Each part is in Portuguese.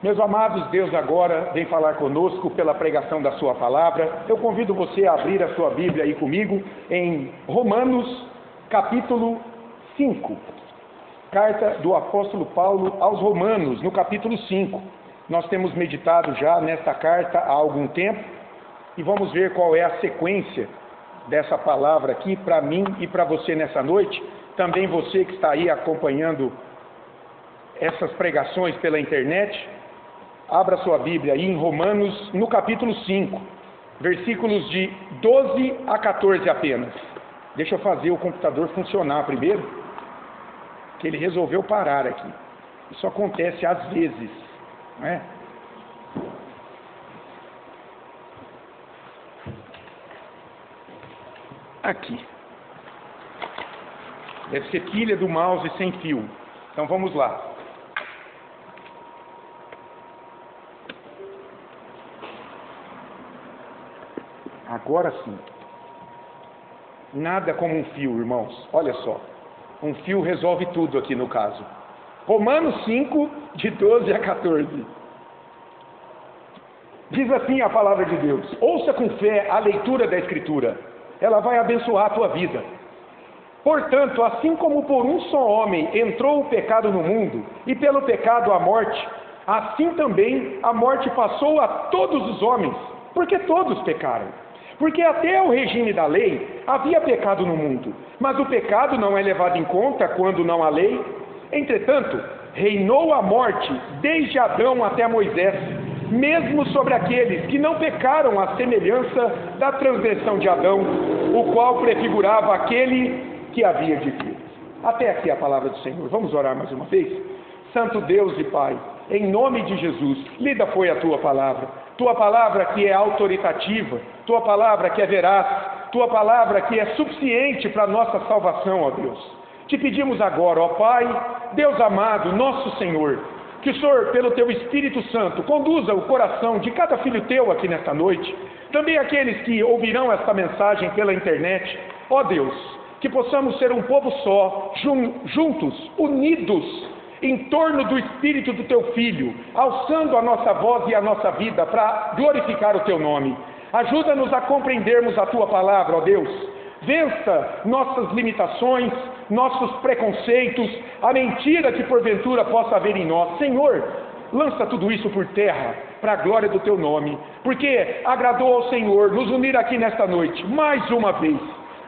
Meus amados, Deus agora vem falar conosco pela pregação da sua palavra. Eu convido você a abrir a sua Bíblia aí comigo em Romanos, capítulo 5. Carta do apóstolo Paulo aos Romanos, no capítulo 5. Nós temos meditado já nesta carta há algum tempo e vamos ver qual é a sequência dessa palavra aqui para mim e para você nessa noite. Também você que está aí acompanhando essas pregações pela internet, abra sua Bíblia aí em Romanos, no capítulo 5, versículos de 12 a 14 apenas. Deixa eu fazer o computador funcionar primeiro, que ele resolveu parar aqui. Isso acontece às vezes, não é? Aqui. Deve ser pilha do mouse sem fio. Então vamos lá. Agora sim. Nada como um fio, irmãos. Olha só. Um fio resolve tudo aqui no caso. Romanos 5, de 12 a 14. Diz assim a palavra de Deus: ouça com fé a leitura da Escritura. Ela vai abençoar a tua vida. Portanto, assim como por um só homem entrou o pecado no mundo, e pelo pecado a morte, assim também a morte passou a todos os homens, porque todos pecaram. Porque até o regime da lei havia pecado no mundo, mas o pecado não é levado em conta quando não há lei. Entretanto, reinou a morte desde Adão até Moisés, mesmo sobre aqueles que não pecaram à semelhança da transgressão de Adão, o qual prefigurava aquele que havia de vir. Até aqui a palavra do Senhor. Vamos orar mais uma vez? Santo Deus e Pai, em nome de Jesus, lida foi a Tua palavra que é autoritativa, Tua palavra que é veraz, Tua palavra que é suficiente para a nossa salvação, ó Deus. Te pedimos agora, ó Pai, Deus amado, nosso Senhor, que o Senhor, pelo Teu Espírito Santo, conduza o coração de cada filho Teu aqui nesta noite, também aqueles que ouvirão esta mensagem pela internet, ó Deus, que possamos ser um povo só, juntos, unidos, em torno do Espírito do Teu Filho, alçando a nossa voz e a nossa vida para glorificar o Teu nome. Ajuda-nos a compreendermos a Tua palavra, ó Deus. Vença nossas limitações, nossos preconceitos, a mentira que porventura possa haver em nós. Senhor, lança tudo isso por terra, para a glória do Teu nome, porque agradou ao Senhor nos unir aqui nesta noite, mais uma vez,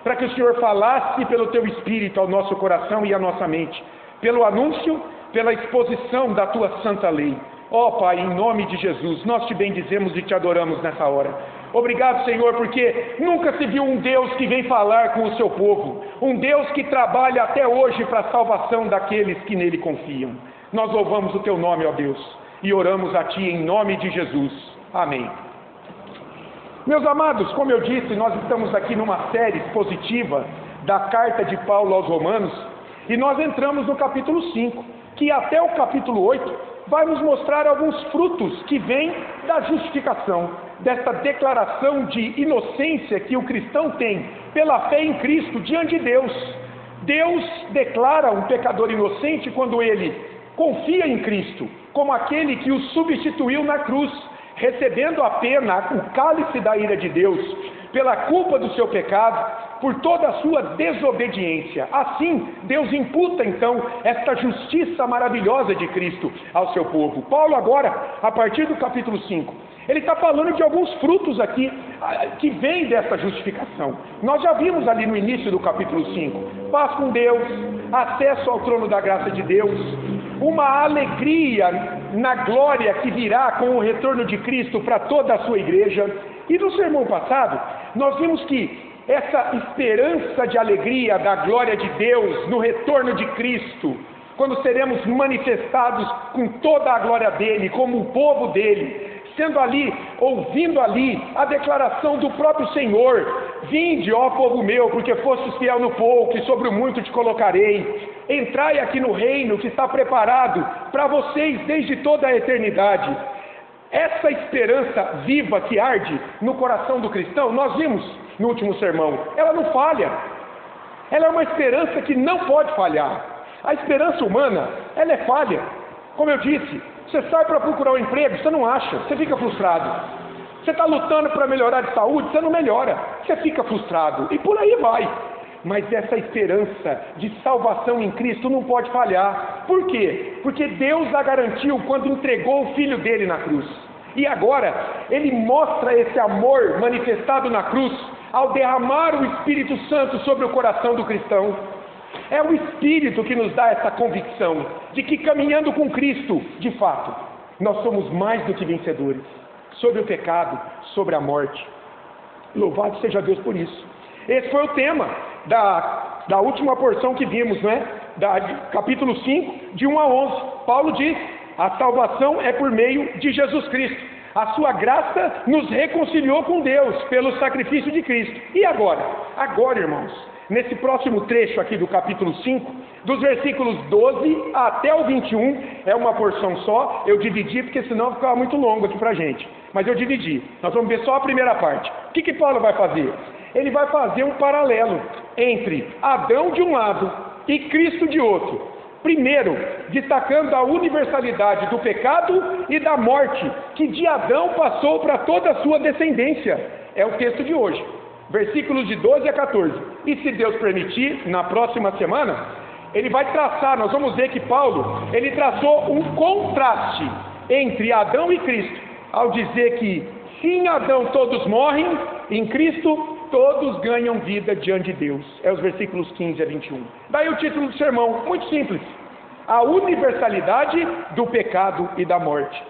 para que o Senhor falasse pelo Teu Espírito ao nosso coração e à nossa mente, pelo anúncio, pela exposição da Tua santa lei. Ó Pai, em nome de Jesus, nós Te bendizemos e Te adoramos nessa hora. Obrigado, Senhor, porque nunca se viu um Deus que vem falar com o seu povo, um Deus que trabalha até hoje para a salvação daqueles que nele confiam. Nós louvamos o Teu nome, ó Deus, e oramos a Ti em nome de Jesus. Amém. Meus amados, como eu disse, nós estamos aqui numa série expositiva da carta de Paulo aos Romanos, e nós entramos no capítulo 5, que até o capítulo 8 vai nos mostrar alguns frutos que vêm da justificação, desta declaração de inocência que o cristão tem pela fé em Cristo diante de Deus. Deus declara um pecador inocente quando ele confia em Cristo, como aquele que o substituiu na cruz, recebendo a pena, o cálice da ira de Deus, pela culpa do seu pecado, por toda a sua desobediência. Assim, Deus imputa então esta justiça maravilhosa de Cristo ao seu povo. Paulo agora, a partir do capítulo 5, ele está falando de alguns frutos aqui que vêm dessa justificação. Nós já vimos ali no início do capítulo 5, paz com Deus, acesso ao trono da graça de Deus, uma alegria na glória que virá com o retorno de Cristo para toda a sua igreja. E no sermão passado, nós vimos que essa esperança de alegria da glória de Deus no retorno de Cristo, quando seremos manifestados com toda a glória dele, como o povo dele, sendo ali, ouvindo ali a declaração do próprio Senhor: vinde, ó povo meu, porque fostes fiel no pouco, e sobre o muito te colocarei. Entrai aqui no reino que está preparado para vocês desde toda a eternidade. Essa esperança viva que arde no coração do cristão, nós vimos no último sermão, ela não falha. Ela é uma esperança que não pode falhar. A esperança humana, ela é falha. Como eu disse, Você sai para procurar um emprego, você não acha, você fica frustrado. Você está lutando para melhorar de saúde, você não melhora, você fica frustrado. E por aí vai. Mas essa esperança de salvação em Cristo não pode falhar. Por quê? Porque Deus a garantiu quando entregou o Filho dele na cruz. E agora, Ele mostra esse amor manifestado na cruz ao derramar o Espírito Santo sobre o coração do cristão. É o Espírito que nos dá essa convicção de que caminhando com Cristo, de fato, nós somos mais do que vencedores sobre o pecado, sobre a morte. Louvado seja Deus por isso. Esse foi o tema da última porção que vimos, capítulo 5, de 1 a 11. Paulo diz: a salvação é por meio de Jesus Cristo. A sua graça nos reconciliou com Deus pelo sacrifício de Cristo. E agora? Agora, irmãos, nesse próximo trecho aqui do capítulo 5, dos versículos 12 até o 21, é uma porção só. Eu dividi porque senão ficava muito longo aqui pra gente. Mas eu dividi. Nós vamos ver só a primeira parte. O que Paulo vai fazer? Ele vai fazer um paralelo entre Adão de um lado e Cristo de outro. Primeiro, destacando a universalidade do pecado e da morte, que de Adão passou para toda a sua descendência. É o texto de hoje, versículos de 12 a 14. E se Deus permitir, na próxima semana, ele vai traçar, nós vamos ver que Paulo, ele traçou um contraste entre Adão e Cristo, ao dizer que se em Adão todos morrem, em Cristo todos ganham vida diante de Deus. É os versículos 15 a 21. Daí o título do sermão, muito simples: a universalidade do pecado e da morte.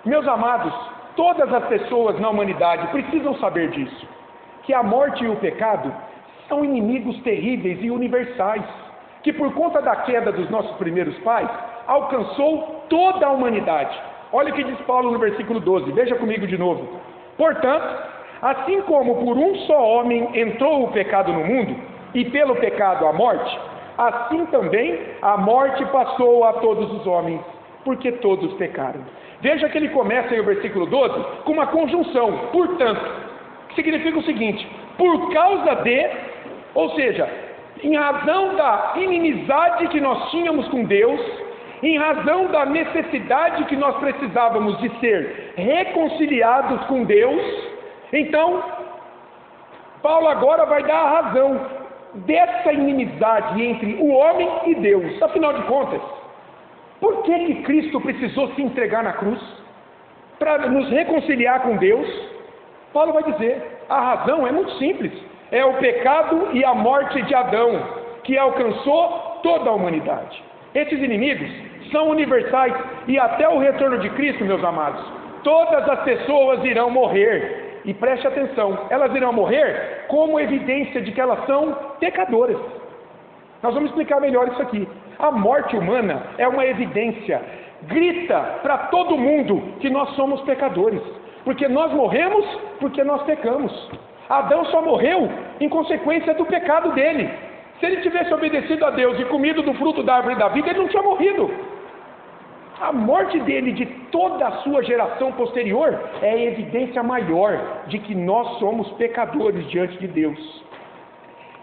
Meus amados, todas as pessoas na humanidade precisam saber disso, que a morte e o pecado são inimigos terríveis e universais, que por conta da queda dos nossos primeiros pais, alcançou toda a humanidade. Olha o que diz Paulo no versículo 12, veja comigo de novo. Portanto, assim como por um só homem entrou o pecado no mundo, e pelo pecado a morte, assim também a morte passou a todos os homens, porque todos pecaram. Veja que ele começa aí o versículo 12 com uma conjunção, portanto, que significa o seguinte: por causa de, ou seja, em razão da inimizade que nós tínhamos com Deus, em razão da necessidade que nós precisávamos de ser reconciliados com Deus, então, Paulo agora vai dar a razão dessa inimizade entre o homem e Deus. Afinal de contas, por que Cristo precisou se entregar na cruz? Para nos reconciliar com Deus? Paulo vai dizer, a razão é muito simples. É o pecado e a morte de Adão, que alcançou toda a humanidade. Esses inimigos são universais e até o retorno de Cristo, meus amados, todas as pessoas irão morrer. E preste atenção, elas irão morrer como evidência de que elas são pecadoras. Nós vamos explicar melhor isso aqui. A morte humana é uma evidência, grita para todo mundo que nós somos pecadores, porque nós morremos porque nós pecamos. Adão só morreu em consequência do pecado dele. Se ele tivesse obedecido a Deus e comido do fruto da árvore da vida, ele não tinha morrido. A morte dele e de toda a sua geração posterior é a evidência maior de que nós somos pecadores diante de Deus.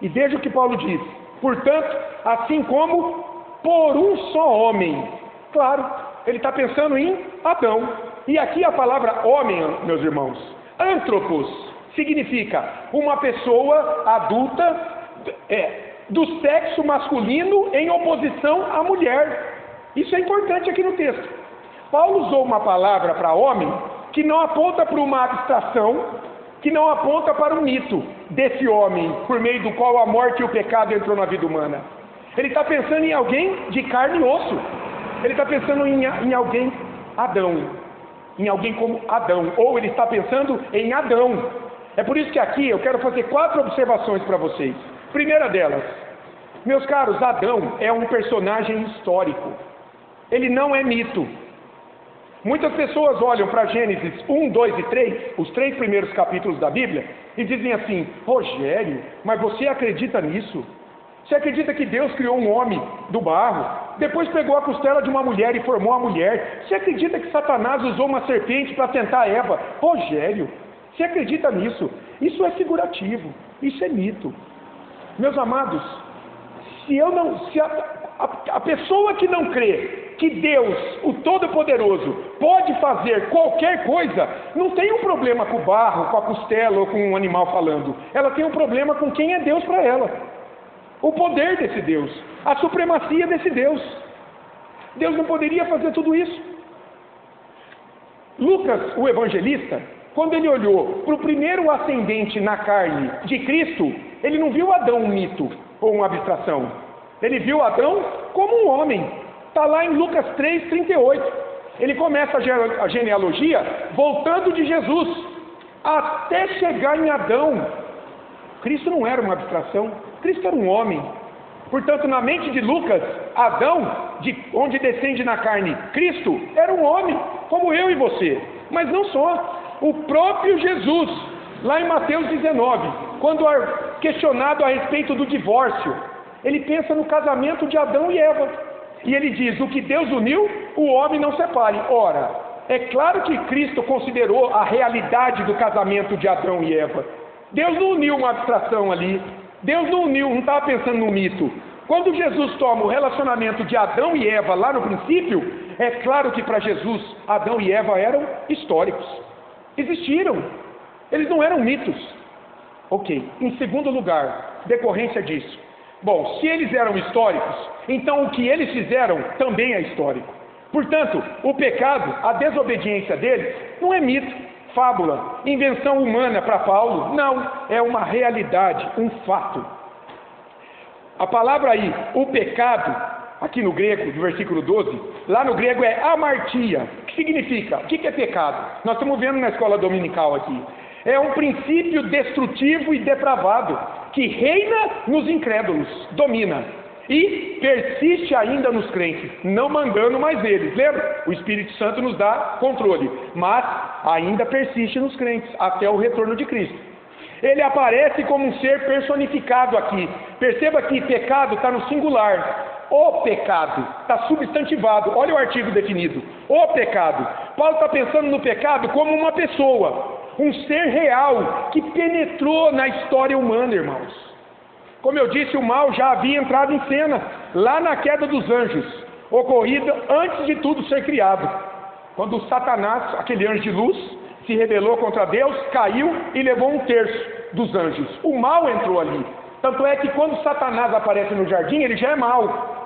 E veja o que Paulo diz: portanto, assim como por um só homem. Claro, ele está pensando em Adão. E aqui a palavra homem, meus irmãos, anthropos, significa uma pessoa adulta do sexo masculino em oposição à mulher. Isso é importante aqui no texto. Paulo usou uma palavra para homem que não aponta para uma abstração, que não aponta para um mito desse homem, por meio do qual a morte e o pecado entrou na vida humana. Ele está pensando em alguém de carne e osso. Ele está pensando em alguém Adão, em alguém como Adão, ou ele está pensando em Adão. É por isso que aqui eu quero fazer 4 observações para vocês. Primeira delas, meus caros, Adão é um personagem histórico. Ele não é mito. Muitas pessoas olham para Gênesis 1, 2 e 3, os 3 primeiros capítulos da Bíblia, e dizem assim: Rogério, mas você acredita nisso? Você acredita que Deus criou um homem do barro, depois pegou a costela de uma mulher e formou a mulher? Você acredita que Satanás usou uma serpente para tentar Eva? Rogério, você acredita nisso? Isso é figurativo, isso é mito. Meus amados, se a pessoa que não crê que Deus, o Todo-Poderoso, pode fazer qualquer coisa, não tem um problema com o barro, com a costela ou com um animal falando. Ela tem um problema com quem é Deus para ela. O poder desse Deus, a supremacia desse Deus. Deus não poderia fazer tudo isso. Lucas, o evangelista, quando ele olhou para o primeiro ascendente na carne de Cristo, ele não viu Adão um mito ou uma abstração. Ele viu Adão como um homem. Está lá em Lucas 3:38. Ele começa a genealogia voltando de Jesus até chegar em Adão. Cristo não era uma abstração, Cristo era um homem. Portanto, na mente de Lucas, Adão, de onde descende na carne Cristo, era um homem, como eu e você. Mas não só. O próprio Jesus, lá em Mateus 19, quando é questionado a respeito do divórcio, ele pensa no casamento de Adão e Eva. E ele diz, o que Deus uniu, o homem não separe. Ora, é claro que Cristo considerou a realidade do casamento de Adão e Eva. Deus não uniu uma abstração ali. Deus não uniu, não estava pensando no mito. Quando Jesus toma o relacionamento de Adão e Eva lá no princípio, é claro que para Jesus, Adão e Eva eram históricos. Existiram. Eles não eram mitos. Ok. Em segundo lugar, decorrência disso. Bom, se eles eram históricos, então o que eles fizeram também é histórico. Portanto, o pecado, a desobediência deles, não é mito, fábula, invenção humana para Paulo. Não, é uma realidade, um fato. A palavra aí, o pecado, aqui no grego, do versículo 12, lá no grego é amartia. O que significa? O que é pecado? Nós estamos vendo na escola dominical aqui. É um princípio destrutivo e depravado, que reina nos incrédulos, domina, e persiste ainda nos crentes, não mandando mais eles. Lembra? O Espírito Santo nos dá controle, mas ainda persiste nos crentes, até o retorno de Cristo. Ele aparece como um ser personificado aqui. Perceba que pecado está no singular. O pecado está substantivado. Olha o artigo definido. O pecado. Paulo está pensando no pecado como uma pessoa, um ser real que penetrou na história humana, irmãos. Como eu disse, o mal já havia entrado em cena lá na queda dos anjos, ocorrida antes de tudo ser criado. Quando Satanás, aquele anjo de luz, se rebelou contra Deus, caiu e levou 1/3 dos anjos. O mal entrou ali. Tanto é que quando Satanás aparece no jardim, ele já é mau.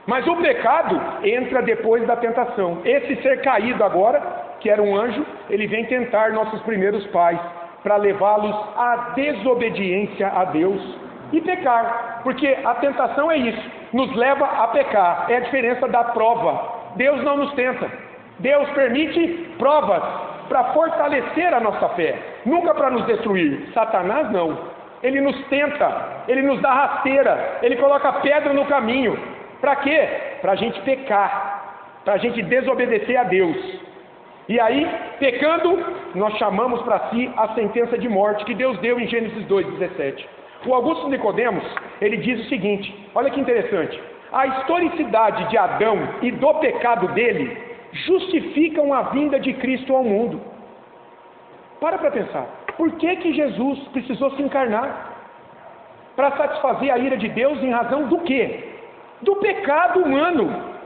Mas o pecado entra depois da tentação. Esse ser caído agora, que era um anjo, ele vem tentar nossos primeiros pais, para levá-los à desobediência a Deus e pecar. Porque a tentação é isso, nos leva a pecar. É a diferença da prova. Deus não nos tenta. Deus permite provas para fortalecer a nossa fé, nunca para nos destruir. Satanás não. Ele nos tenta, ele nos dá rasteira, ele coloca pedra no caminho. Para quê? Para a gente pecar, para a gente desobedecer a Deus. E aí, pecando, nós chamamos para si a sentença de morte que Deus deu em Gênesis 2:17. O Augusto Nicodemos, ele diz o seguinte, olha que interessante: a historicidade de Adão e do pecado dele justificam a vinda de Cristo ao mundo. Para pensar, por que Jesus precisou se encarnar? Para satisfazer a ira de Deus em razão do quê? Do pecado humano.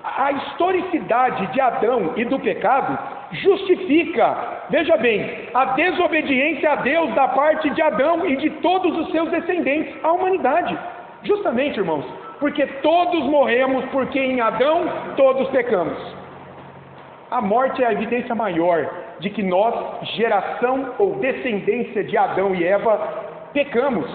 A historicidade de Adão e do pecado justifica, veja bem, a desobediência a Deus da parte de Adão e de todos os seus descendentes, a humanidade. Justamente, irmãos, porque todos morremos, porque em Adão todos pecamos. A morte é a evidência maior de que nós, geração ou descendência de Adão e Eva, pecamos,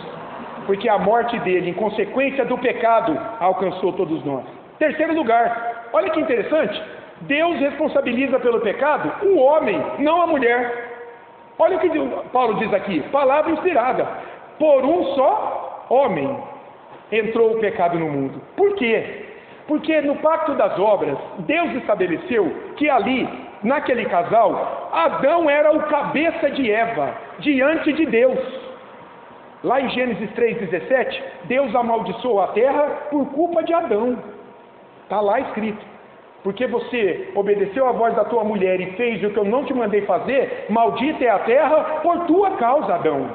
porque a morte dele, em consequência do pecado, alcançou todos nós. Terceiro lugar, olha que interessante, Deus responsabiliza pelo pecado o homem, não a mulher. Olha o que Paulo diz aqui, palavra inspirada: por um só homem entrou o pecado no mundo. Por quê? Porque no pacto das obras, Deus estabeleceu que ali, naquele casal, Adão era o cabeça de Eva, diante de Deus. Lá em Gênesis 3:17, Deus amaldiçoou a terra por culpa de Adão. Está lá escrito: porque você obedeceu a voz da tua mulher e fez o que eu não te mandei fazer, maldita é a terra por tua causa, Adão.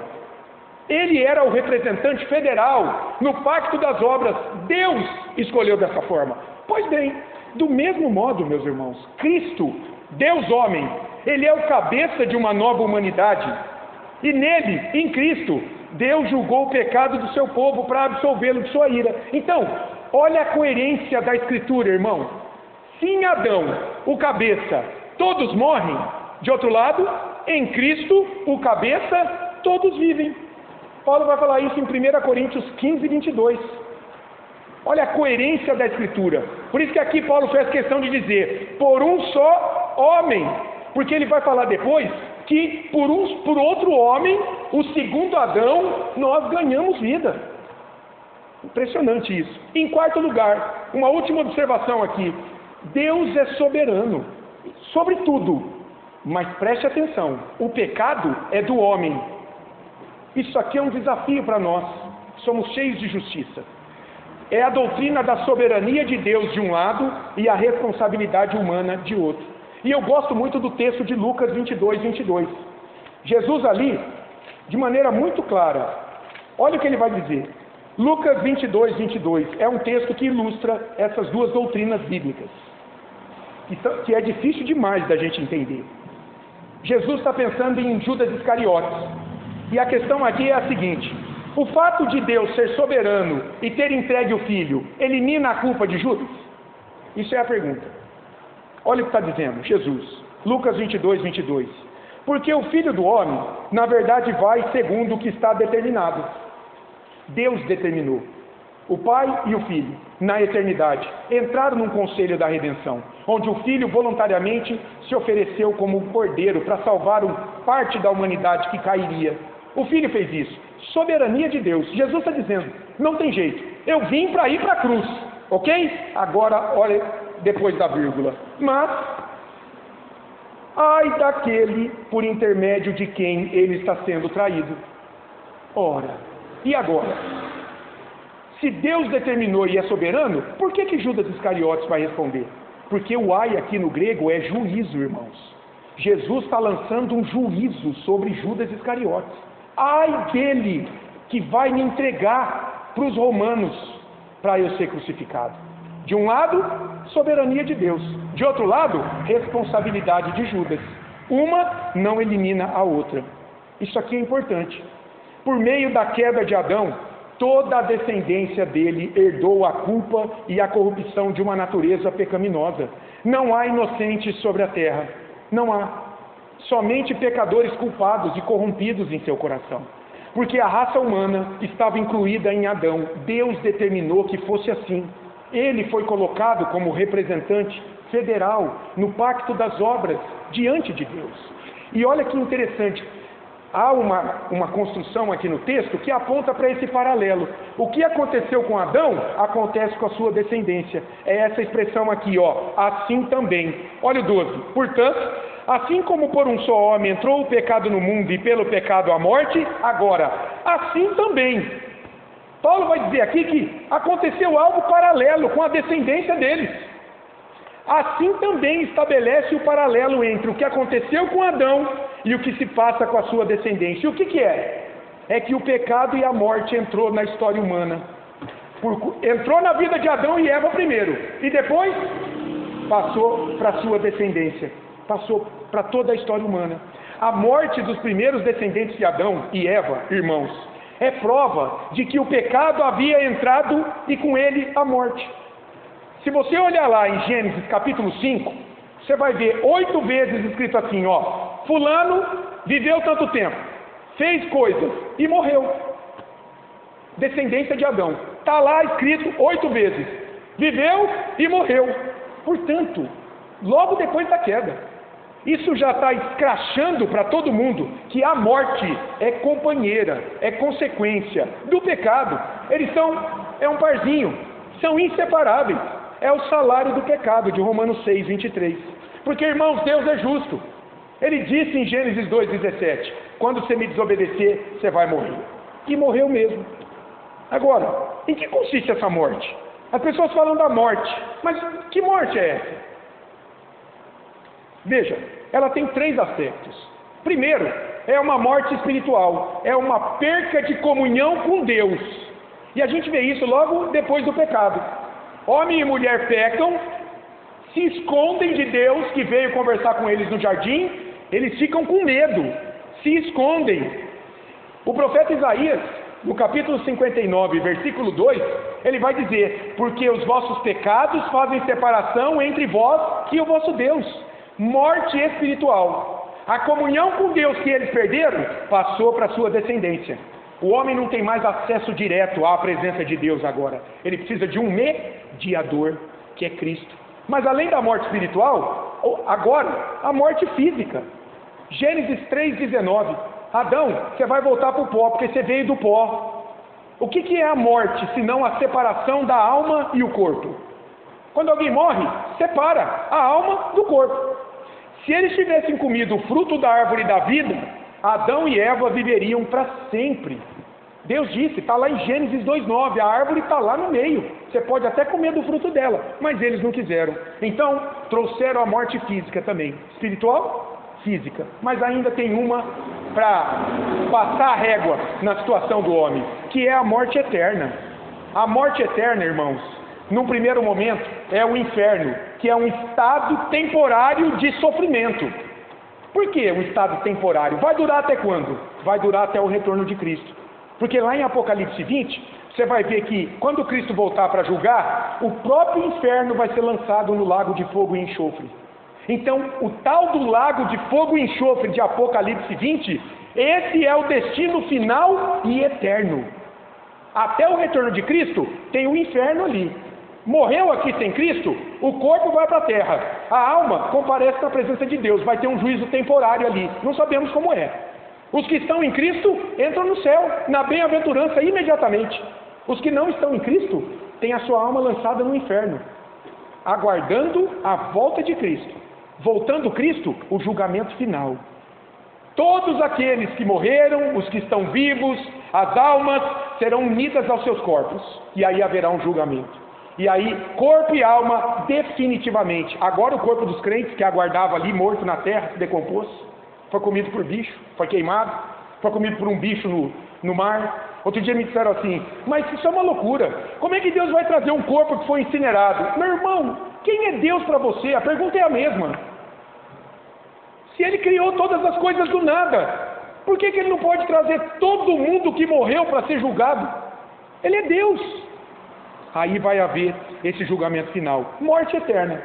Ele era o representante federal no pacto das obras. Deus escolheu dessa forma. Pois bem, do mesmo modo, meus irmãos, Cristo, Deus homem, Ele é o cabeça de uma nova humanidade. E nele, em Cristo, Deus julgou o pecado do seu povo para absolvê-lo de sua ira. Então, olha a coerência da Escritura, irmão. Se em Adão, o cabeça, todos morrem, de outro lado, em Cristo, o cabeça, todos vivem. Paulo vai falar isso em 1 Coríntios 15, 22. Olha a coerência da Escritura. Por isso que aqui Paulo fez questão de dizer, por um só homem. Porque ele vai falar depois que por outro homem, o segundo Adão, nós ganhamos vida. Impressionante isso. Em quarto lugar, uma última observação aqui. Deus é soberano sobre tudo. Mas preste atenção, o pecado é do homem. Isso aqui é um desafio para nós. Somos cheios de justiça. É a doutrina da soberania de Deus de um lado e a responsabilidade humana de outro. E eu gosto muito do texto de Lucas 22, 22. Jesus ali, de maneira muito clara, olha o que ele vai dizer. Lucas 22, 22 é um texto que ilustra essas duas doutrinas bíblicas, que é difícil demais da gente entender. Jesus está pensando em Judas Iscariotes. E a questão aqui é a seguinte: o fato de Deus ser soberano e ter entregue o Filho, elimina a culpa de Judas? Isso é a pergunta. Olha o que está dizendo Jesus, Lucas 22, 22. Porque o Filho do Homem, na verdade, vai segundo o que está determinado. Deus determinou. O Pai e o Filho, na eternidade, entraram num conselho da redenção, onde o Filho voluntariamente se ofereceu como um cordeiro para salvar parte da humanidade que cairia. O Filho fez isso. Soberania de Deus. Jesus está dizendo, não tem jeito. Eu vim para ir para a cruz. Ok? Agora, olha, depois da vírgula. Mas, ai daquele por intermédio de quem ele está sendo traído. Ora, e agora? Se Deus determinou e é soberano, por que Judas Iscariotes vai responder? Porque o ai aqui no grego é juízo, irmãos. Jesus está lançando um juízo sobre Judas Iscariotes. Ai dele que vai me entregar para os romanos para eu ser crucificado. De um lado, soberania de Deus. De outro lado, responsabilidade de Judas. Uma não elimina a outra. Isso aqui é importante. Por meio da queda de Adão, toda a descendência dele herdou a culpa e a corrupção de uma natureza pecaminosa. Não há inocentes sobre a terra. Não há. Somente pecadores culpados e corrompidos em seu coração. Porque a raça humana estava incluída em Adão. Deus determinou que fosse assim. Ele foi colocado como representante federal no pacto das obras diante de Deus. E olha que interessante. Há uma construção aqui no texto que aponta para esse paralelo. O que aconteceu com Adão, acontece com a sua descendência. É essa expressão aqui, ó, assim também. Olha o 12. Portanto, assim como por um só homem entrou o pecado no mundo e pelo pecado a morte, agora, assim também. Paulo vai dizer aqui que aconteceu algo paralelo com a descendência deles. Assim também estabelece o paralelo entre o que aconteceu com Adão e o que se passa com a sua descendência. E o que é? É que o pecado e a morte entrou na história humana. Entrou na vida de Adão e Eva primeiro, e depois passou para a sua descendência. Passou para toda a história humana. A morte dos primeiros descendentes de Adão e Eva, irmãos, é prova de que o pecado havia entrado e com ele a morte. Se você olhar lá em Gênesis capítulo 5, você vai ver 8 vezes escrito assim, ó, fulano viveu tanto tempo, fez coisas e morreu. Descendência de Adão. Está lá escrito 8 vezes. Viveu e morreu. Portanto, logo depois da queda. Isso já está escrachando para todo mundo que a morte é companheira, é consequência do pecado. Eles é um parzinho, são inseparáveis. É o salário do pecado, de Romanos 6, 23. Porque, irmãos, Deus é justo. Ele disse em Gênesis 2,17, quando você me desobedecer, você vai morrer. E morreu mesmo. Agora, em que consiste essa morte? As pessoas falam da morte, mas que morte é essa? Veja, ela tem 3 aspectos. Primeiro, é uma morte espiritual, é uma perca de comunhão com Deus. E a gente vê isso logo depois do pecado. Homem e mulher pecam, se escondem de Deus que veio conversar com eles no jardim, eles ficam com medo, se escondem. O profeta Isaías, no capítulo 59, versículo 2, ele vai dizer: porque os vossos pecados fazem separação entre vós e o vosso Deus, morte espiritual. A comunhão com Deus que eles perderam, passou para a sua descendência. O homem não tem mais acesso direto à presença de Deus agora. Ele precisa de um mediador, que é Cristo. Mas além da morte espiritual, agora, a morte física. Gênesis 3,19. Adão, você vai voltar para o pó, porque você veio do pó. O que é a morte, senão a separação da alma e o corpo? Quando alguém morre, separa a alma do corpo. Se eles tivessem comido o fruto da árvore da vida, Adão e Eva viveriam para sempre. Deus disse, está lá em Gênesis 2,9, a árvore está lá no meio, você pode até comer do fruto dela, mas eles não quiseram. Então, trouxeram a morte física também, espiritual, física, mas ainda tem uma para passar a régua na situação do homem, que é a morte eterna. A morte eterna, irmãos, num primeiro momento, é o inferno, que é um estado temporário de sofrimento. Por que um estado temporário? Vai durar até quando? Vai durar até o retorno de Cristo. Porque lá em Apocalipse 20, você vai ver que quando Cristo voltar para julgar, o próprio inferno vai ser lançado no lago de fogo e enxofre. Então, o tal do lago de fogo e enxofre de Apocalipse 20, esse é o destino final e eterno. Até o retorno de Cristo, tem o inferno ali. Morreu aqui sem Cristo, o corpo vai para a terra. A alma comparece na presença de Deus, vai ter um juízo temporário ali. Não sabemos como é. Os que estão em Cristo entram no céu, na bem-aventurança imediatamente. Os que não estão em Cristo têm a sua alma lançada no inferno, aguardando a volta de Cristo. Voltando Cristo, o julgamento final. Todos aqueles que morreram, os que estão vivos, as almas, serão unidas aos seus corpos. E aí haverá um julgamento. E aí, corpo e alma, definitivamente. Agora o corpo dos crentes, que aguardava ali, morto na terra, se decompôs. Foi comido por bicho, foi queimado, foi comido por um bicho no mar. Outro dia me disseram assim, mas isso é uma loucura. Como é que Deus vai trazer um corpo que foi incinerado? Meu irmão, quem é Deus para você? A pergunta é a mesma. Se Ele criou todas as coisas do nada, por que Ele não pode trazer todo mundo que morreu para ser julgado? Ele é Deus. Aí vai haver esse julgamento final. Morte eterna.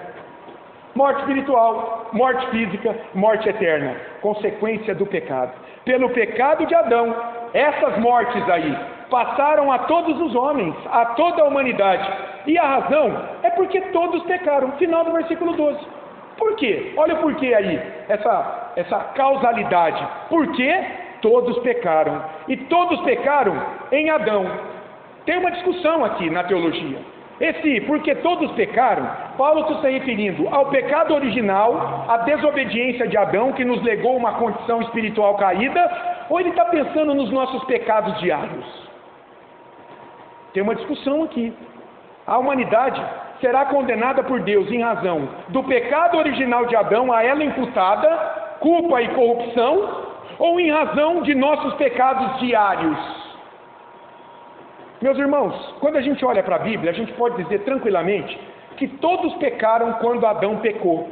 Morte espiritual, morte física, morte eterna. Consequência do pecado. Pelo pecado de Adão, essas mortes aí passaram a todos os homens, a toda a humanidade. E a razão é porque todos pecaram. Final do versículo 12. Por quê? Olha o porquê aí, essa causalidade. Porque todos pecaram. E todos pecaram em Adão. Tem uma discussão aqui na teologia. Esse porque todos pecaram, Paulo está se referindo ao pecado original, à desobediência de Adão, que nos legou uma condição espiritual caída, ou ele está pensando nos nossos pecados diários? Tem uma discussão aqui. A humanidade será condenada por Deus em razão do pecado original de Adão, a ela imputada, culpa e corrupção, ou em razão de nossos pecados diários? Meus irmãos, quando a gente olha para a Bíblia, a gente pode dizer tranquilamente que todos pecaram quando Adão pecou.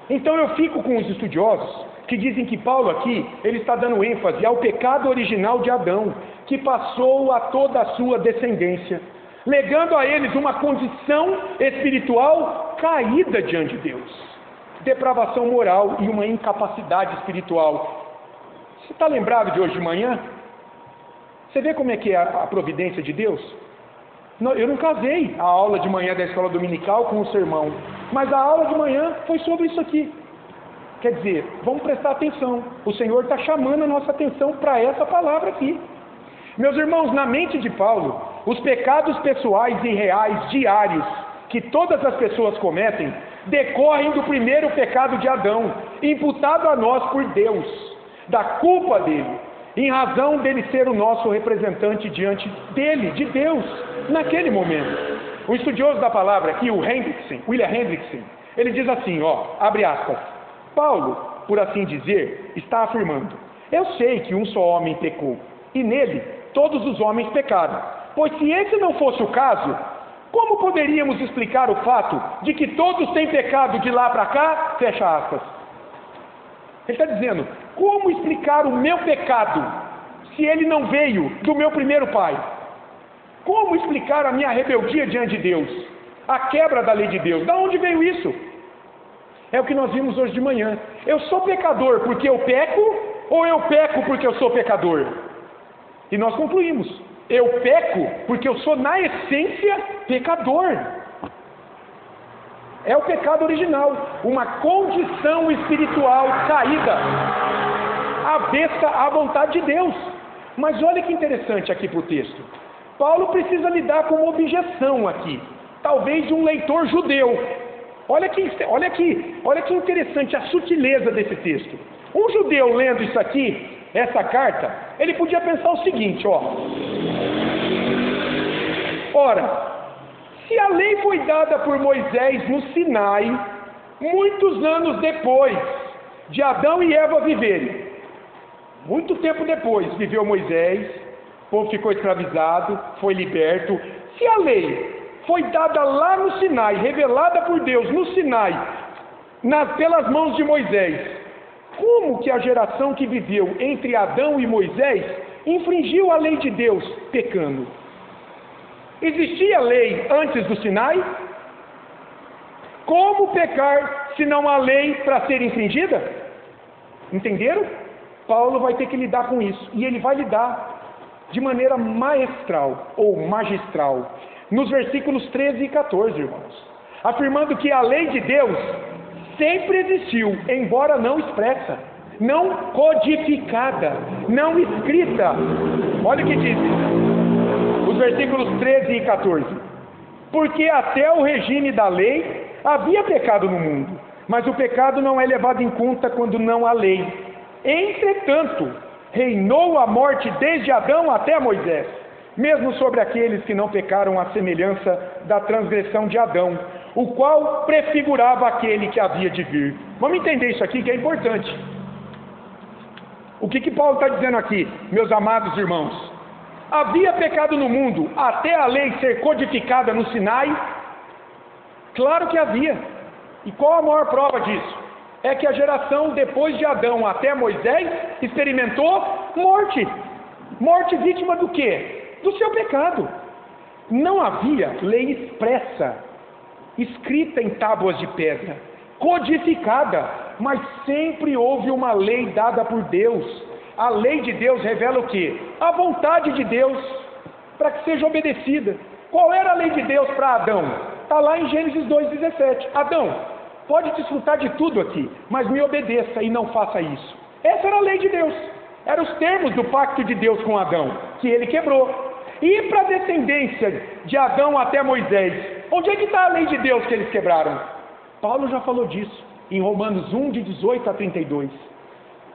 Então eu fico com os estudiosos que dizem que Paulo aqui, ele está dando ênfase ao pecado original de Adão, que passou a toda a sua descendência, legando a eles uma condição espiritual caída diante de Deus, depravação moral e uma incapacidade espiritual. Você está lembrado de hoje de manhã? Você vê como é que é a providência de Deus? Eu não casei a aula de manhã da escola dominical com o sermão, mas a aula de manhã foi sobre isso aqui. Quer dizer, vamos prestar atenção. O Senhor está chamando a nossa atenção para essa palavra aqui. Meus irmãos, na mente de Paulo, os pecados pessoais e reais diários que todas as pessoas cometem decorrem do primeiro pecado de Adão, imputado a nós por Deus, da culpa dele, em razão dele ser o nosso representante diante dele, de Deus, naquele momento. O estudioso da palavra aqui, o William Hendrickson, ele diz assim, abre aspas, Paulo, por assim dizer, está afirmando, eu sei que um só homem pecou, e nele todos os homens pecaram, pois se esse não fosse o caso, Como poderíamos explicar o fato de que todos têm pecado de lá para cá? Fecha aspas. Ele está dizendo, como explicar o meu pecado se ele não veio do meu primeiro pai? Como explicar a minha rebeldia diante de Deus? A quebra da lei de Deus? Da onde veio isso? É o que nós vimos hoje de manhã. Eu sou pecador porque eu peco, ou eu peco porque eu sou pecador? E nós concluímos, eu peco porque eu sou na essência pecador. É o pecado original, uma condição espiritual caída, avessa à vontade de Deus. Mas olha que interessante aqui para o texto. Paulo precisa lidar com uma objeção aqui, talvez de um leitor judeu. Olha que interessante a sutileza desse texto. Um judeu lendo isso aqui, essa carta, ele podia pensar o seguinte, ó. Ora, se a lei foi dada por Moisés no Sinai, muitos anos depois de Adão e Eva viverem, muito tempo depois viveu Moisés, o povo ficou escravizado, foi liberto. Se a lei foi dada lá no Sinai, revelada por Deus no Sinai, pelas mãos de Moisés, como que a geração que viveu entre Adão e Moisés infringiu a lei de Deus pecando? Existia lei antes do Sinai? Como pecar se não há lei para ser infringida? Entenderam? Paulo vai ter que lidar com isso, e ele vai lidar de maneira maestral ou magistral, nos versículos 13 e 14, irmãos, afirmando que a lei de Deus sempre existiu, embora não expressa, não codificada, não escrita. Olha o que diz os versículos 13 e 14. Porque até o regime da lei havia pecado no mundo, mas o pecado não é levado em conta quando não há lei. Entretanto, reinou a morte desde Adão até Moisés, mesmo sobre aqueles que não pecaram à semelhança da transgressão de Adão, o qual prefigurava aquele que havia de vir. Vamos entender isso aqui que é importante. O que Paulo está dizendo aqui, meus amados irmãos? Havia pecado no mundo até a lei ser codificada no Sinai? Claro que havia. E qual a maior prova disso? É que a geração depois de Adão até Moisés experimentou morte. Morte vítima do quê? Do seu pecado. Não havia lei expressa, escrita em tábuas de pedra, codificada, mas sempre houve uma lei dada por Deus. A lei de Deus revela o quê? A vontade de Deus, para que seja obedecida. Qual era a lei de Deus para Adão? Está lá em Gênesis 2,17. Adão, pode desfrutar de tudo aqui, mas me obedeça e não faça isso. Essa era a lei de Deus. Eram os termos do pacto de Deus com Adão, que ele quebrou. E para a descendência de Adão até Moisés, onde é que está a lei de Deus que eles quebraram? Paulo já falou disso, em Romanos 1, de 18 a 32.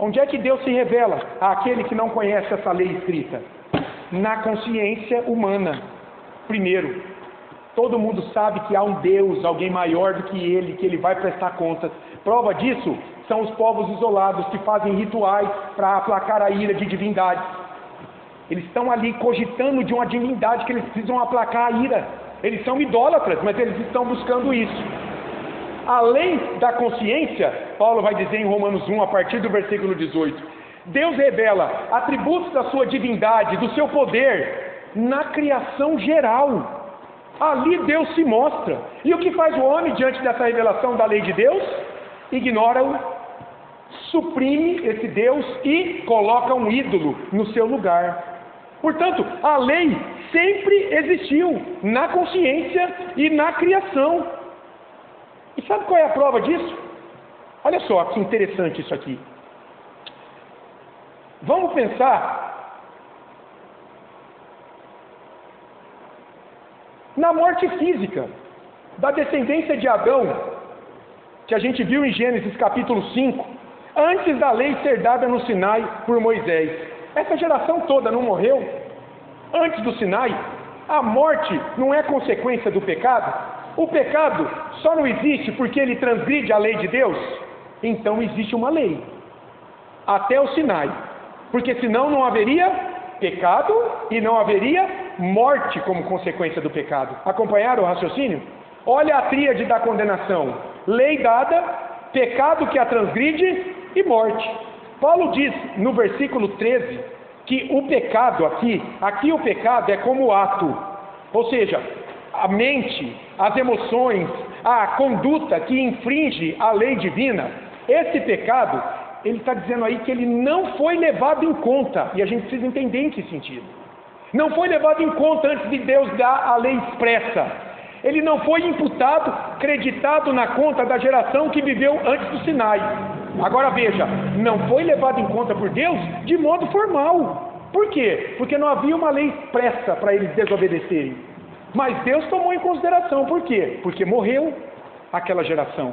Onde é que Deus se revela àquele que não conhece essa lei escrita? Na consciência humana. Primeiro, todo mundo sabe que há um Deus, alguém maior do que ele vai prestar contas. Prova disso são os povos isolados que fazem rituais para aplacar a ira de divindades. Eles estão ali cogitando de uma divindade que eles precisam aplacar a ira. Eles são idólatras, mas eles estão buscando isso. Além da consciência, Paulo vai dizer em Romanos 1, a partir do versículo 18, Deus revela atributos da sua divindade, do seu poder, na criação geral. Ali Deus se mostra. E o que faz o homem diante dessa revelação da lei de Deus? Ignora-o, suprime esse Deus e coloca um ídolo no seu lugar. Portanto, a lei sempre existiu na consciência e na criação. E sabe qual é a prova disso? Olha só que interessante isso aqui. Vamos pensar na morte física da descendência de Adão, que a gente viu em Gênesis capítulo 5, antes da lei ser dada no Sinai por Moisés. Essa geração toda não morreu antes do Sinai? A morte não é consequência do pecado? O pecado só não existe porque ele transgride a lei de Deus? Então existe uma lei até o Sinai, porque senão não haveria pecado e não haveria morte como consequência do pecado. Acompanharam o raciocínio? Olha a tríade da condenação: lei dada, pecado que a transgride e morte. Paulo diz no versículo 13 que o pecado aqui o pecado é como ato, ou seja, a mente, as emoções, a conduta que infringe a lei divina. Esse pecado, ele está dizendo aí que ele não foi levado em conta, e a gente precisa entender em que sentido. Não foi levado em conta antes de Deus dar a lei expressa. Ele não foi imputado, creditado na conta da geração que viveu antes do Sinai. Agora veja, não foi levado em conta por Deus de modo formal. Por quê? Porque não havia uma lei expressa para eles desobedecerem. Mas Deus tomou em consideração. Por quê? Porque morreu aquela geração.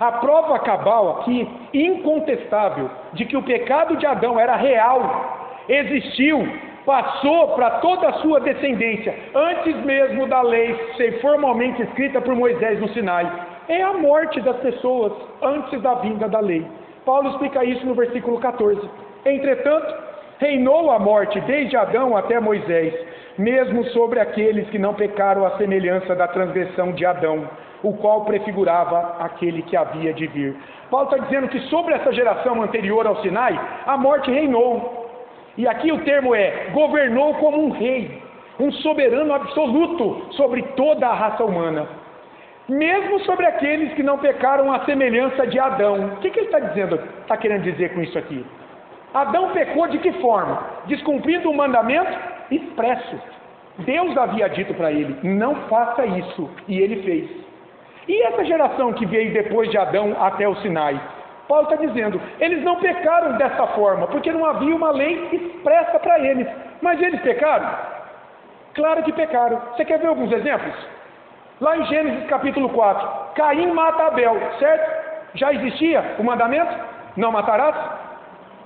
A prova cabal aqui, incontestável, de que o pecado de Adão era real, existiu, passou para toda a sua descendência, antes mesmo da lei ser formalmente escrita por Moisés no Sinai. É a morte das pessoas antes da vinda da lei. Paulo explica isso no versículo 14. Entretanto, reinou a morte desde Adão até Moisés, mesmo sobre aqueles que não pecaram à semelhança da transgressão de Adão, o qual prefigurava aquele que havia de vir. Paulo está dizendo que sobre essa geração anterior ao Sinai, a morte reinou. E aqui o termo é, governou como um rei, um soberano absoluto sobre toda a raça humana. Mesmo sobre aqueles que não pecaram à semelhança de Adão. O que ele está dizendo, está querendo dizer com isso aqui? Adão pecou de que forma? Descumprindo um mandamento expresso. Deus havia dito para ele, não faça isso, e ele fez. E essa geração que veio depois de Adão até o Sinai? Paulo está dizendo, eles não pecaram dessa forma, porque não havia uma lei expressa para eles. Mas eles pecaram? Claro que pecaram. Você quer ver alguns exemplos? Lá em Gênesis capítulo 4, Caim mata Abel, certo? Já existia o mandamento? Não matarás?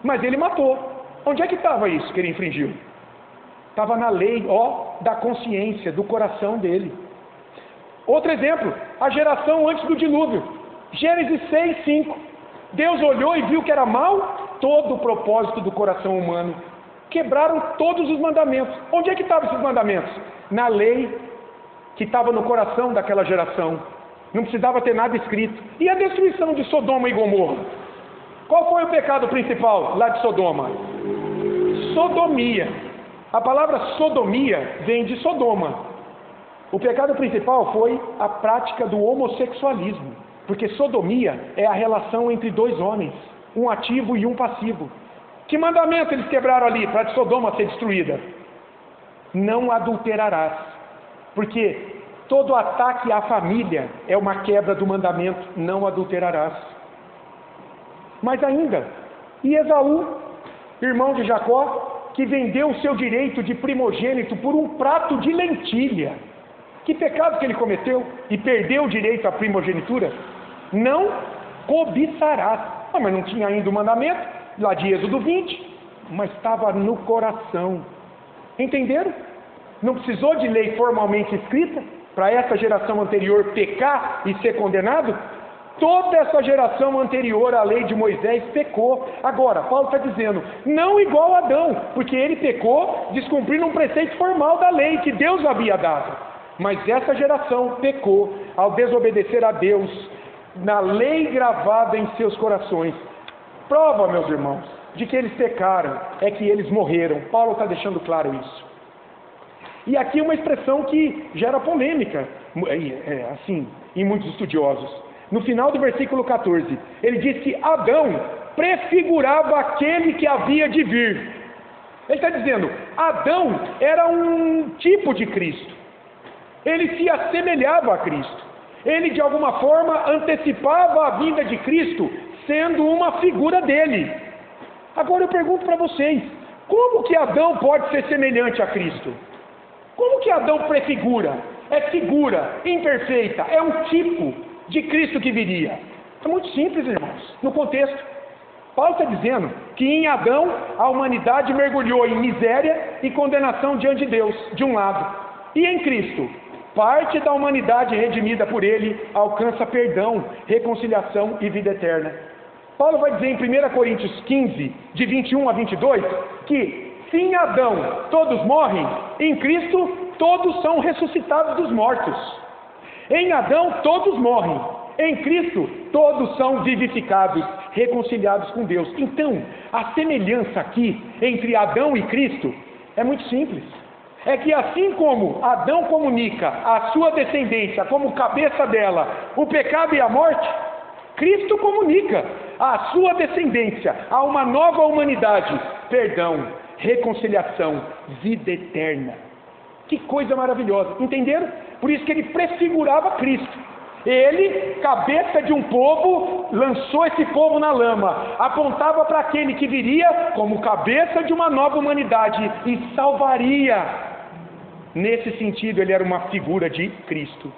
Mas ele matou. Onde é que estava isso que ele infringiu? Estava na lei, da consciência, do coração dele. Outro exemplo, a geração antes do dilúvio. Gênesis 6, 5. Deus olhou e viu que era mal todo o propósito do coração humano. Quebraram todos os mandamentos. Onde é que estavam esses mandamentos? Na lei que estava no coração daquela geração. Não precisava ter nada escrito. E a destruição de Sodoma e Gomorra? Qual foi o pecado principal lá de Sodoma? Sodomia. A palavra sodomia vem de Sodoma. O pecado principal foi a prática do homossexualismo, porque sodomia é a relação entre dois homens, um ativo e um passivo. Que mandamento eles quebraram ali para Sodoma ser destruída? Não adulterarás, porque todo ataque à família é uma quebra do mandamento, não adulterarás. Mas ainda, e Esaú, irmão de Jacó, que vendeu o seu direito de primogênito por um prato de lentilha. Que pecado que ele cometeu e perdeu o direito à primogenitura? Não cobiçarás. Mas não tinha ainda o mandamento, lá de Êxodo 20, mas estava no coração. Entenderam? Não precisou de lei formalmente escrita para essa geração anterior pecar e ser condenado? Toda essa geração anterior à lei de Moisés pecou. Agora, Paulo está dizendo, não igual a Adão, porque ele pecou descumprindo um preceito formal da lei que Deus havia dado. Mas essa geração pecou ao desobedecer a Deus, na lei gravada em seus corações. Prova, meus irmãos, de que eles pecaram é que eles morreram. Paulo está deixando claro isso. E aqui uma expressão que gera polêmica, assim, em muitos estudiosos. No final do versículo 14, ele diz que Adão prefigurava aquele que havia de vir. Ele está dizendo, Adão era um tipo de Cristo. Ele se assemelhava a Cristo. Ele, de alguma forma, antecipava a vinda de Cristo, sendo uma figura dele. Agora eu pergunto para vocês, como que Adão pode ser semelhante a Cristo? Como que Adão prefigura? É figura, imperfeita, é um tipo de Cristo que viria. É muito simples, irmãos, no contexto. Paulo está dizendo que em Adão a humanidade mergulhou em miséria e condenação diante de Deus, de um lado. E em Cristo, parte da humanidade redimida por ele alcança perdão, reconciliação e vida eterna. Paulo vai dizer em 1 Coríntios 15, de 21 a 22, que se em Adão todos morrem, em Cristo todos são ressuscitados dos mortos. Em Adão todos morrem, em Cristo todos são vivificados, reconciliados com Deus. Então, a semelhança aqui entre Adão e Cristo é muito simples. É que assim como Adão comunica a sua descendência como cabeça dela o pecado e a morte, Cristo comunica a sua descendência a uma nova humanidade, perdão, reconciliação, vida eterna. Que coisa maravilhosa, entenderam? Por isso que ele prefigurava Cristo. Ele, cabeça de um povo, lançou esse povo na lama, apontava para aquele que viria como cabeça de uma nova humanidade e salvaria. Nesse sentido, ele era uma figura de Cristo.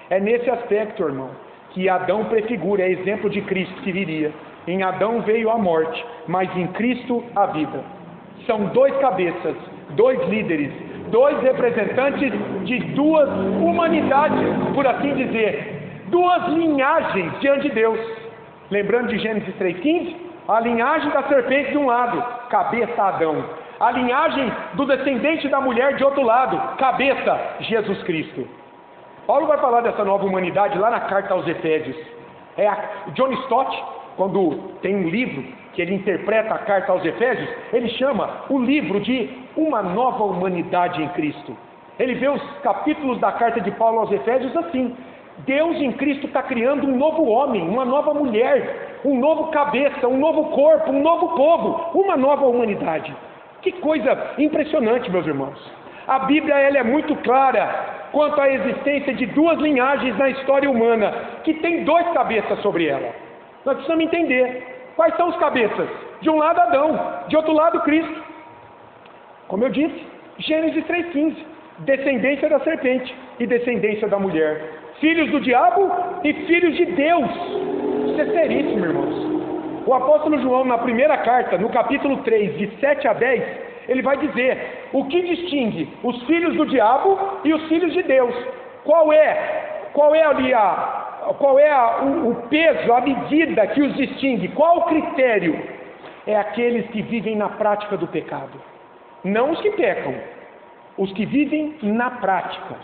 É nesse aspecto, irmão, que Adão prefigura, é exemplo de Cristo que viria. Em Adão veio a morte, mas em Cristo a vida. São dois cabeças, dois líderes, dois representantes de duas humanidades, por assim dizer, duas linhagens diante de Deus. Lembrando de Gênesis 3,15, a linhagem da serpente de um lado, cabeça Adão. A linhagem do descendente da mulher de outro lado, cabeça Jesus Cristo. Paulo vai falar dessa nova humanidade lá na carta aos Efésios. John Stott, quando tem um livro que ele interpreta a carta aos Efésios, ele chama o livro de Uma Nova Humanidade em Cristo. Ele vê os capítulos da carta de Paulo aos Efésios assim: Deus em Cristo está criando um novo homem, uma nova mulher, um novo cabeça, um novo corpo, um novo povo, uma nova humanidade. Que coisa impressionante, meus irmãos. A Bíblia ela é muito clara quanto à existência de duas linhagens na história humana, que tem dois cabeças sobre ela. Nós precisamos entender quais são os cabeças. De um lado Adão, de outro lado Cristo. Como eu disse, Gênesis 3,15, descendência da serpente e descendência da mulher, filhos do diabo e filhos de Deus. Isso é seríssimo, irmãos. O apóstolo João, na primeira carta, no capítulo 3, de 7 a 10, ele vai dizer o que distingue os filhos do diabo e os filhos de Deus. Qual é o peso, a medida que os distingue? Qual o critério? É aqueles que vivem na prática do pecado. Não os que pecam, os que vivem na prática.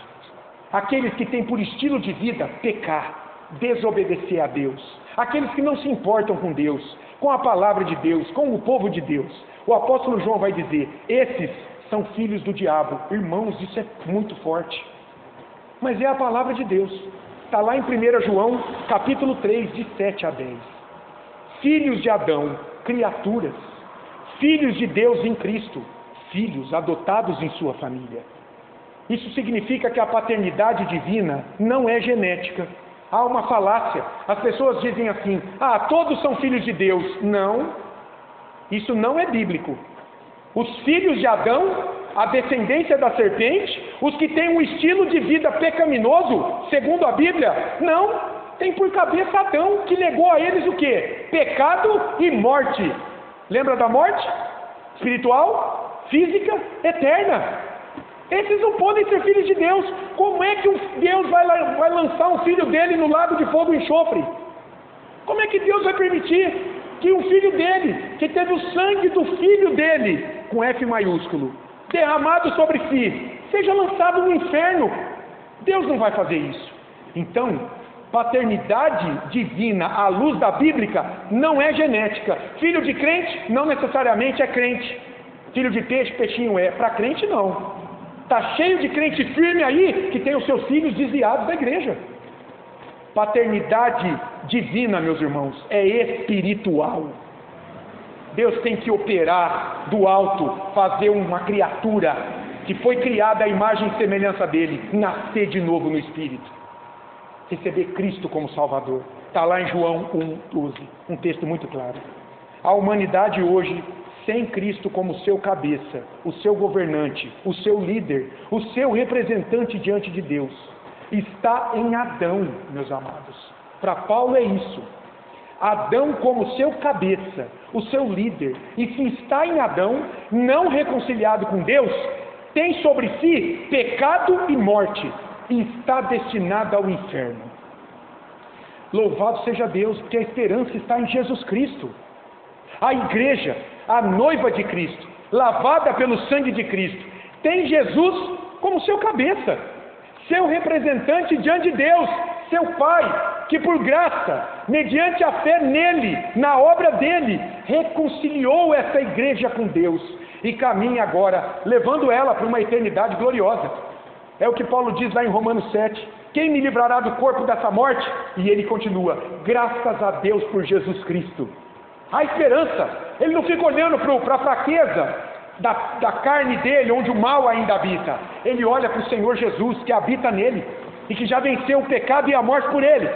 Aqueles que têm por estilo de vida pecar, desobedecer a Deus. Aqueles que não se importam com Deus, com a palavra de Deus, com o povo de Deus. O apóstolo João vai dizer: esses são filhos do diabo. Irmãos, isso é muito forte. Mas é a palavra de Deus. Está lá em 1 João, capítulo 3, de 7 a 10. Filhos de Adão, criaturas. Filhos de Deus em Cristo. Filhos adotados em sua família. Isso significa que a paternidade divina não é genética. Há uma falácia. As pessoas dizem assim: todos são filhos de Deus. Não. Isso não é bíblico. Os filhos de Adão, a descendência da serpente, os que têm um estilo de vida pecaminoso, segundo a Bíblia, não. Tem por cabeça Adão, que legou a eles o quê? Pecado e morte. Lembra da morte? Espiritual, física, eterna. Esses não podem ser filhos de Deus. Como é que Deus vai lançar um filho dele no lago de fogo e enxofre? Como é que Deus vai permitir que um filho dele, que teve o sangue do filho dele, com F maiúsculo, derramado sobre si, seja lançado no inferno? Deus não vai fazer isso. Então, paternidade divina à luz da Bíblica não é genética. Filho de crente não necessariamente é crente. Filho de peixe, peixinho é. Para crente não. Está cheio de crente firme aí que tem os seus filhos desviados da igreja. Paternidade divina, meus irmãos, é espiritual. Deus tem que operar do alto, fazer uma criatura que foi criada à imagem e semelhança dele, nascer de novo no Espírito, receber Cristo como Salvador. Está lá em João 1,12, um texto muito claro. A humanidade hoje, sem Cristo como seu cabeça, o seu governante, o seu líder, o seu representante diante de Deus, está em Adão, meus amados. Para Paulo é isso. Adão como seu cabeça, o seu líder. E se está em Adão, não reconciliado com Deus, tem sobre si pecado e morte, e está destinado ao inferno. Louvado seja Deus, porque a esperança está em Jesus Cristo. A igreja, a noiva de Cristo, lavada pelo sangue de Cristo, tem Jesus como seu cabeça, seu representante diante de Deus, seu Pai, que por graça, mediante a fé nele, na obra dele, reconciliou essa igreja com Deus e caminha agora, levando ela para uma eternidade gloriosa. É o que Paulo diz lá em Romanos 7, quem me livrará do corpo dessa morte? E ele continua, graças a Deus por Jesus Cristo. A esperança, ele não fica olhando para a fraqueza da carne dele, onde o mal ainda habita. Ele olha para o Senhor Jesus, que habita nele, e que já venceu o pecado e a morte por ele.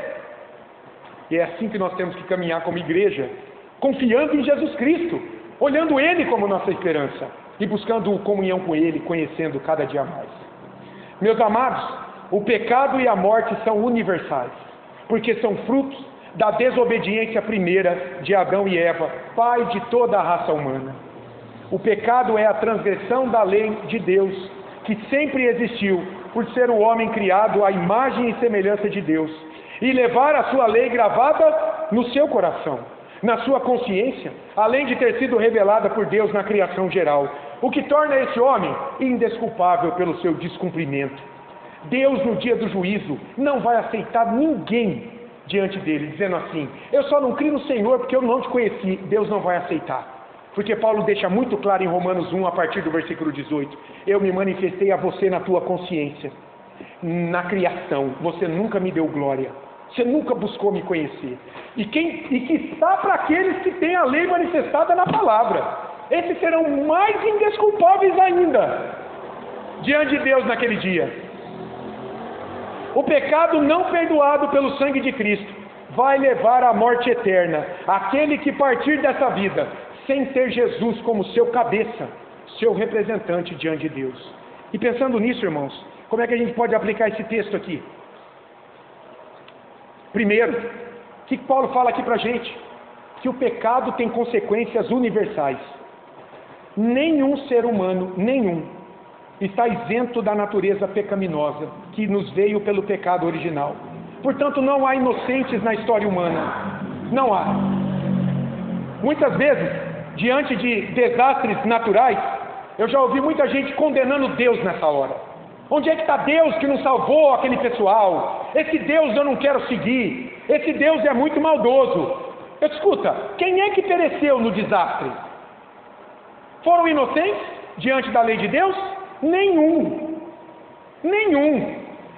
E é assim que nós temos que caminhar como igreja, confiando em Jesus Cristo, olhando ele como nossa esperança, e buscando comunhão com ele, conhecendo cada dia mais. Meus amados, o pecado e a morte são universais, porque são frutos da desobediência primeira de Adão e Eva, pai de toda a raça humana. O pecado é a transgressão da lei de Deus, que sempre existiu, por ser o homem criado à imagem e semelhança de Deus, e levar a sua lei gravada no seu coração, na sua consciência, além de ter sido revelada por Deus na criação geral, o que torna esse homem indesculpável pelo seu descumprimento. Deus, no dia do juízo, não vai aceitar ninguém diante dele, dizendo assim, eu só não creio no Senhor porque eu não te conheci. Deus não vai aceitar, porque Paulo deixa muito claro em Romanos 1, a partir do versículo 18, eu me manifestei a você na tua consciência, na criação, você nunca me deu glória, você nunca buscou me conhecer, e que está para aqueles que têm a lei manifestada na palavra, esses serão mais indesculpáveis ainda, diante de Deus naquele dia. O pecado não perdoado pelo sangue de Cristo vai levar à morte eterna aquele que partir dessa vida sem ter Jesus como seu cabeça, seu representante diante de Deus. E pensando nisso, irmãos, como é que a gente pode aplicar esse texto aqui? Primeiro, o que Paulo fala aqui para a gente? Que o pecado tem consequências universais. Nenhum ser humano, está isento da natureza pecaminosa que nos veio pelo pecado original. Portanto, não há inocentes na história humana. Não há. Muitas vezes, diante de desastres naturais, eu já ouvi muita gente condenando Deus nessa hora. Onde é que está Deus que não salvou aquele pessoal? Esse Deus eu não quero seguir. Esse Deus é muito maldoso. Eu escuta, quem é que pereceu no desastre? Foram inocentes diante da lei de Deus? Nenhum.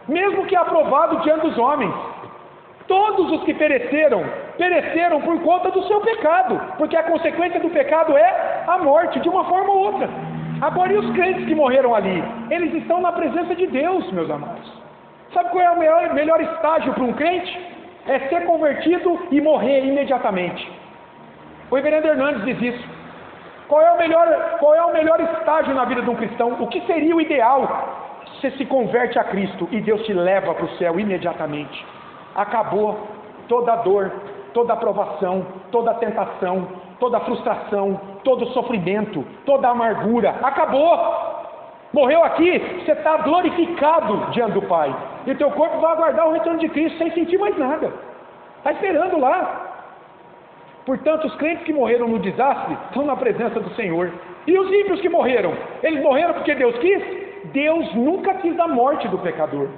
Mesmo que aprovado diante dos homens. Todos os que pereceram por conta do seu pecado, porque a consequência do pecado é a morte, de uma forma ou outra. Agora, e os crentes que morreram ali? Eles estão na presença de Deus, meus amados. Sabe qual é o melhor estágio para um crente? É ser convertido e morrer imediatamente. O reverendo Hernandes diz isso. Qual é o melhor estágio na vida de um cristão? O que seria o ideal? Você se converte a Cristo e Deus te leva para o céu imediatamente. Acabou toda a dor, toda a provação, toda a tentação, toda a frustração, todo o sofrimento, toda a amargura. Acabou! Morreu aqui, você está glorificado diante do Pai. E o teu corpo vai aguardar o retorno de Cristo sem sentir mais nada. Está esperando lá. Portanto, os crentes que morreram no desastre estão na presença do Senhor. E os ímpios que morreram? Eles morreram porque Deus quis? Deus nunca quis a morte do pecador.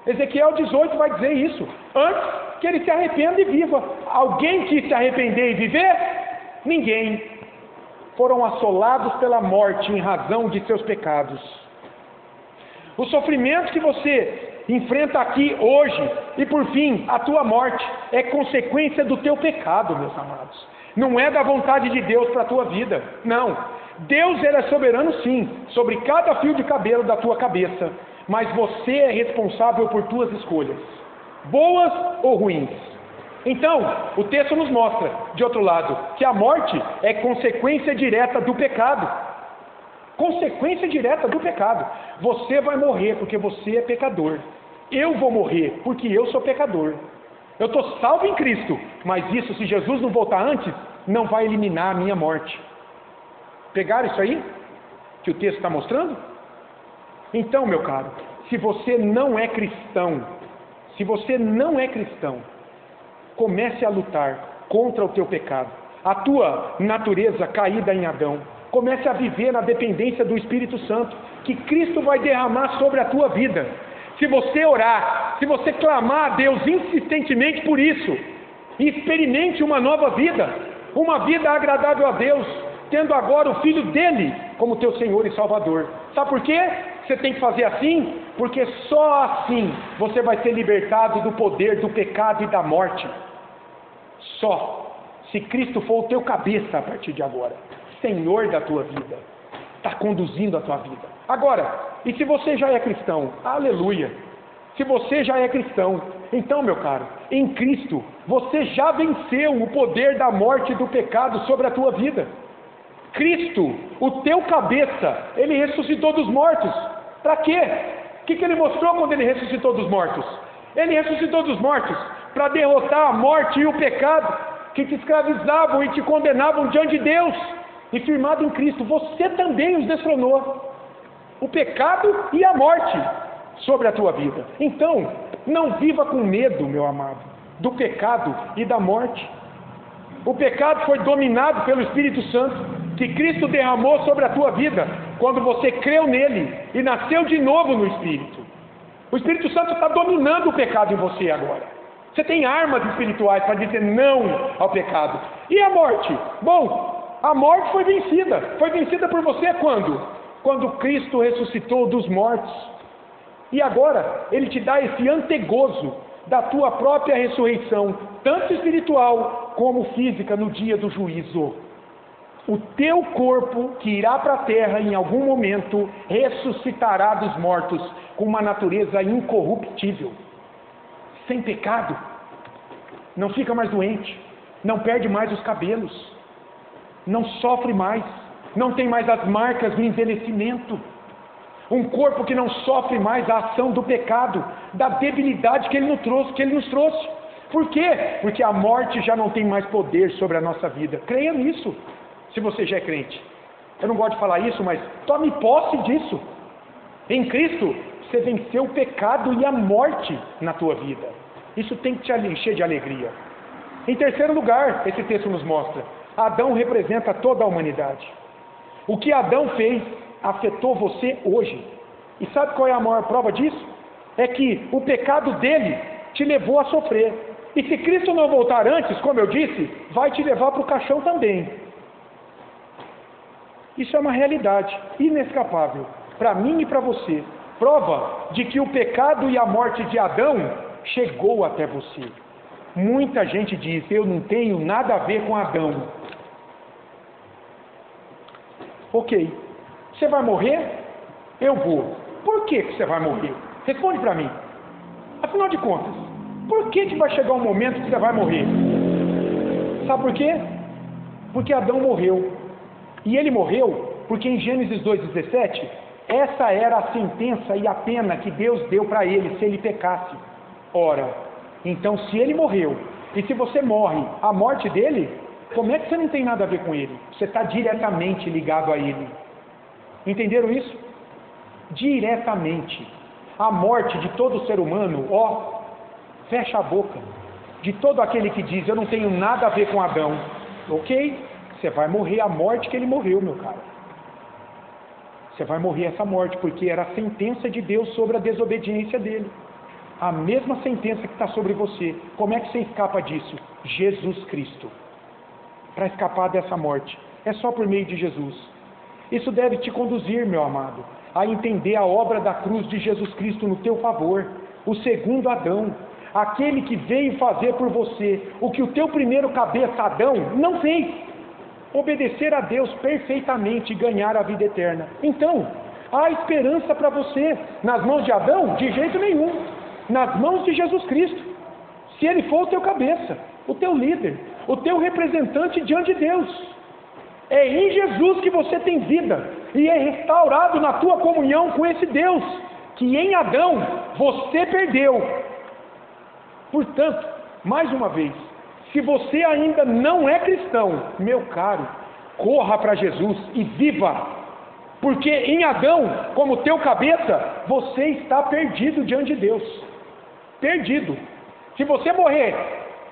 Ezequiel 18 vai dizer isso. Antes que ele se arrependa e viva. Alguém quis se arrepender e viver? Ninguém. Foram assolados pela morte em razão de seus pecados. O sofrimento que você enfrenta aqui hoje e por fim a tua morte é consequência do teu pecado, meus amados. Não é da vontade de Deus para a tua vida. Não. Deus é soberano sim, sobre cada fio de cabelo da tua cabeça, mas você é responsável por tuas escolhas, boas ou ruins. Então, o texto nos mostra, de outro lado, que a morte é consequência direta do pecado. Consequência direta do pecado. Você vai morrer porque você é pecador. Eu vou morrer porque eu sou pecador. Eu estou salvo em Cristo, mas isso, se Jesus não voltar antes, não vai eliminar a minha morte. Pegaram isso aí? Que o texto está mostrando? Então, meu caro, se você não é cristão, comece a lutar contra o teu pecado. A tua natureza caída em Adão Comece a viver na dependência do Espírito Santo, que Cristo vai derramar sobre a tua vida. Se você orar, se você clamar a Deus insistentemente por isso, e experimente uma nova vida, uma vida agradável a Deus, tendo agora o Filho dele como teu Senhor e Salvador. Sabe por quê? Você tem que fazer assim? Porque só assim você vai ser libertado do poder do pecado e da morte. Só se Cristo for o teu cabeça a partir de agora, Senhor da tua vida, está conduzindo a tua vida. Agora, e se você já é cristão? Aleluia! Se você já é cristão, então, meu caro, em Cristo, você já venceu o poder da morte e do pecado sobre a tua vida. Cristo, o teu cabeça, ele ressuscitou dos mortos. Para quê? O que ele mostrou quando ele ressuscitou dos mortos? Ele ressuscitou dos mortos para derrotar a morte e o pecado que te escravizavam e te condenavam diante de Deus. E firmado em Cristo, você também os destronou. O pecado e a morte sobre a tua vida. Então, não viva com medo, meu amado, do pecado e da morte. O pecado foi dominado pelo Espírito Santo, que Cristo derramou sobre a tua vida, quando você creu nele e nasceu de novo no Espírito. O Espírito Santo está dominando o pecado em você agora. Você tem armas espirituais para dizer não ao pecado. E a morte? Bom, a morte foi vencida. Foi vencida por você quando? Quando Cristo ressuscitou dos mortos. E agora, Ele te dá esse antegozo da tua própria ressurreição, tanto espiritual como física, no dia do juízo. O teu corpo, que irá para a terra em algum momento, ressuscitará dos mortos, com uma natureza incorruptível, sem pecado, não fica mais doente, não perde mais os cabelos, não sofre mais, não tem mais as marcas do envelhecimento. Um corpo que não sofre mais a ação do pecado, da debilidade que Ele nos trouxe. Por quê? Porque a morte já não tem mais poder sobre a nossa vida. Creia nisso, se você já é crente. Eu não gosto de falar isso, mas tome posse disso. Em Cristo, você venceu o pecado e a morte na tua vida. Isso tem que te encher de alegria. Em terceiro lugar, esse texto nos mostra, Adão representa toda a humanidade. O que Adão fez afetou você hoje. E sabe qual é a maior prova disso? É que o pecado dele te levou a sofrer. E se Cristo não voltar antes, como eu disse, vai te levar para o caixão também. Isso é uma realidade inescapável, para mim e para você. Prova de que o pecado e a morte de Adão chegou até você. Muita gente diz, eu não tenho nada a ver com Adão. Ok, você vai morrer? Eu vou. Por que você vai morrer? Responde para mim. Afinal de contas, por que vai chegar um momento que você vai morrer? Sabe por quê? Porque Adão morreu. E ele morreu porque em Gênesis 2,17, essa era a sentença e a pena que Deus deu para ele se ele pecasse. Ora, então se ele morreu, e se você morre, a morte dele, como é que você não tem nada a ver com ele? Você está diretamente ligado a ele. Entenderam isso? Diretamente. A morte de todo ser humano, fecha a boca. De todo aquele que diz, eu não tenho nada a ver com Adão. Ok? Você vai morrer a morte que ele morreu, meu cara. Você vai morrer essa morte, porque era a sentença de Deus sobre a desobediência dele. A mesma sentença que está sobre você. Como é que você escapa disso? Jesus Cristo. Para escapar dessa morte, é só por meio de Jesus. Isso deve te conduzir, meu amado, a entender a obra da cruz de Jesus Cristo no teu favor. O segundo Adão, aquele que veio fazer por você o que o teu primeiro cabeça Adão não fez. Obedecer a Deus perfeitamente e ganhar a vida eterna. Então, há esperança para você. Nas mãos de Adão? De jeito nenhum. Nas mãos de Jesus Cristo. Se Ele for o teu cabeça, o teu líder, o teu representante diante de Deus. É em Jesus que você tem vida e é restaurado na tua comunhão com esse Deus que em Adão você perdeu. Portanto, mais uma vez, se você ainda não é cristão, meu caro, corra para Jesus e viva, porque em Adão, como teu cabeça, você está perdido diante de Deus. Perdido. Se você morrer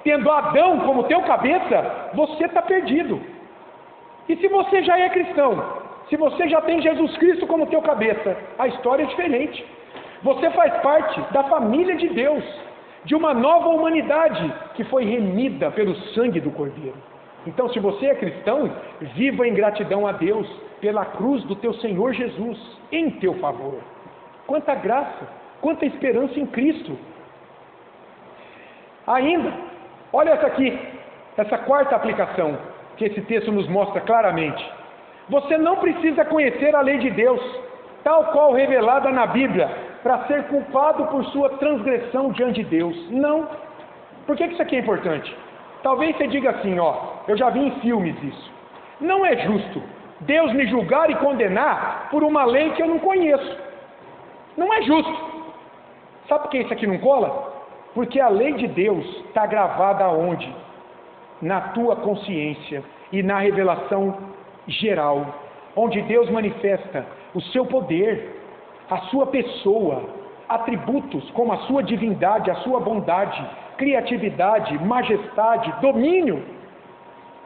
tendo Adão como teu cabeça, você está perdido. E se você já é cristão, se você já tem Jesus Cristo como teu cabeça, a história é diferente. Você faz parte da família de Deus, de uma nova humanidade que foi remida pelo sangue do Cordeiro. Então, se você é cristão, viva em gratidão a Deus pela cruz do teu Senhor Jesus, em teu favor. Quanta graça, quanta esperança em Cristo. Ainda, olha essa aqui, essa quarta aplicação, que esse texto nos mostra claramente. Você não precisa conhecer a lei de Deus, tal qual revelada na Bíblia, para ser culpado por sua transgressão diante de Deus. Não. Por que isso aqui é importante? Talvez você diga assim, eu já vi em filmes isso. Não é justo Deus me julgar e condenar por uma lei que eu não conheço. Não é justo. Sabe por que isso aqui não cola? Porque a lei de Deus está gravada aonde? Na tua consciência e na revelação geral, onde Deus manifesta o seu poder, a sua pessoa, atributos como a sua divindade, a sua bondade, criatividade, majestade, domínio.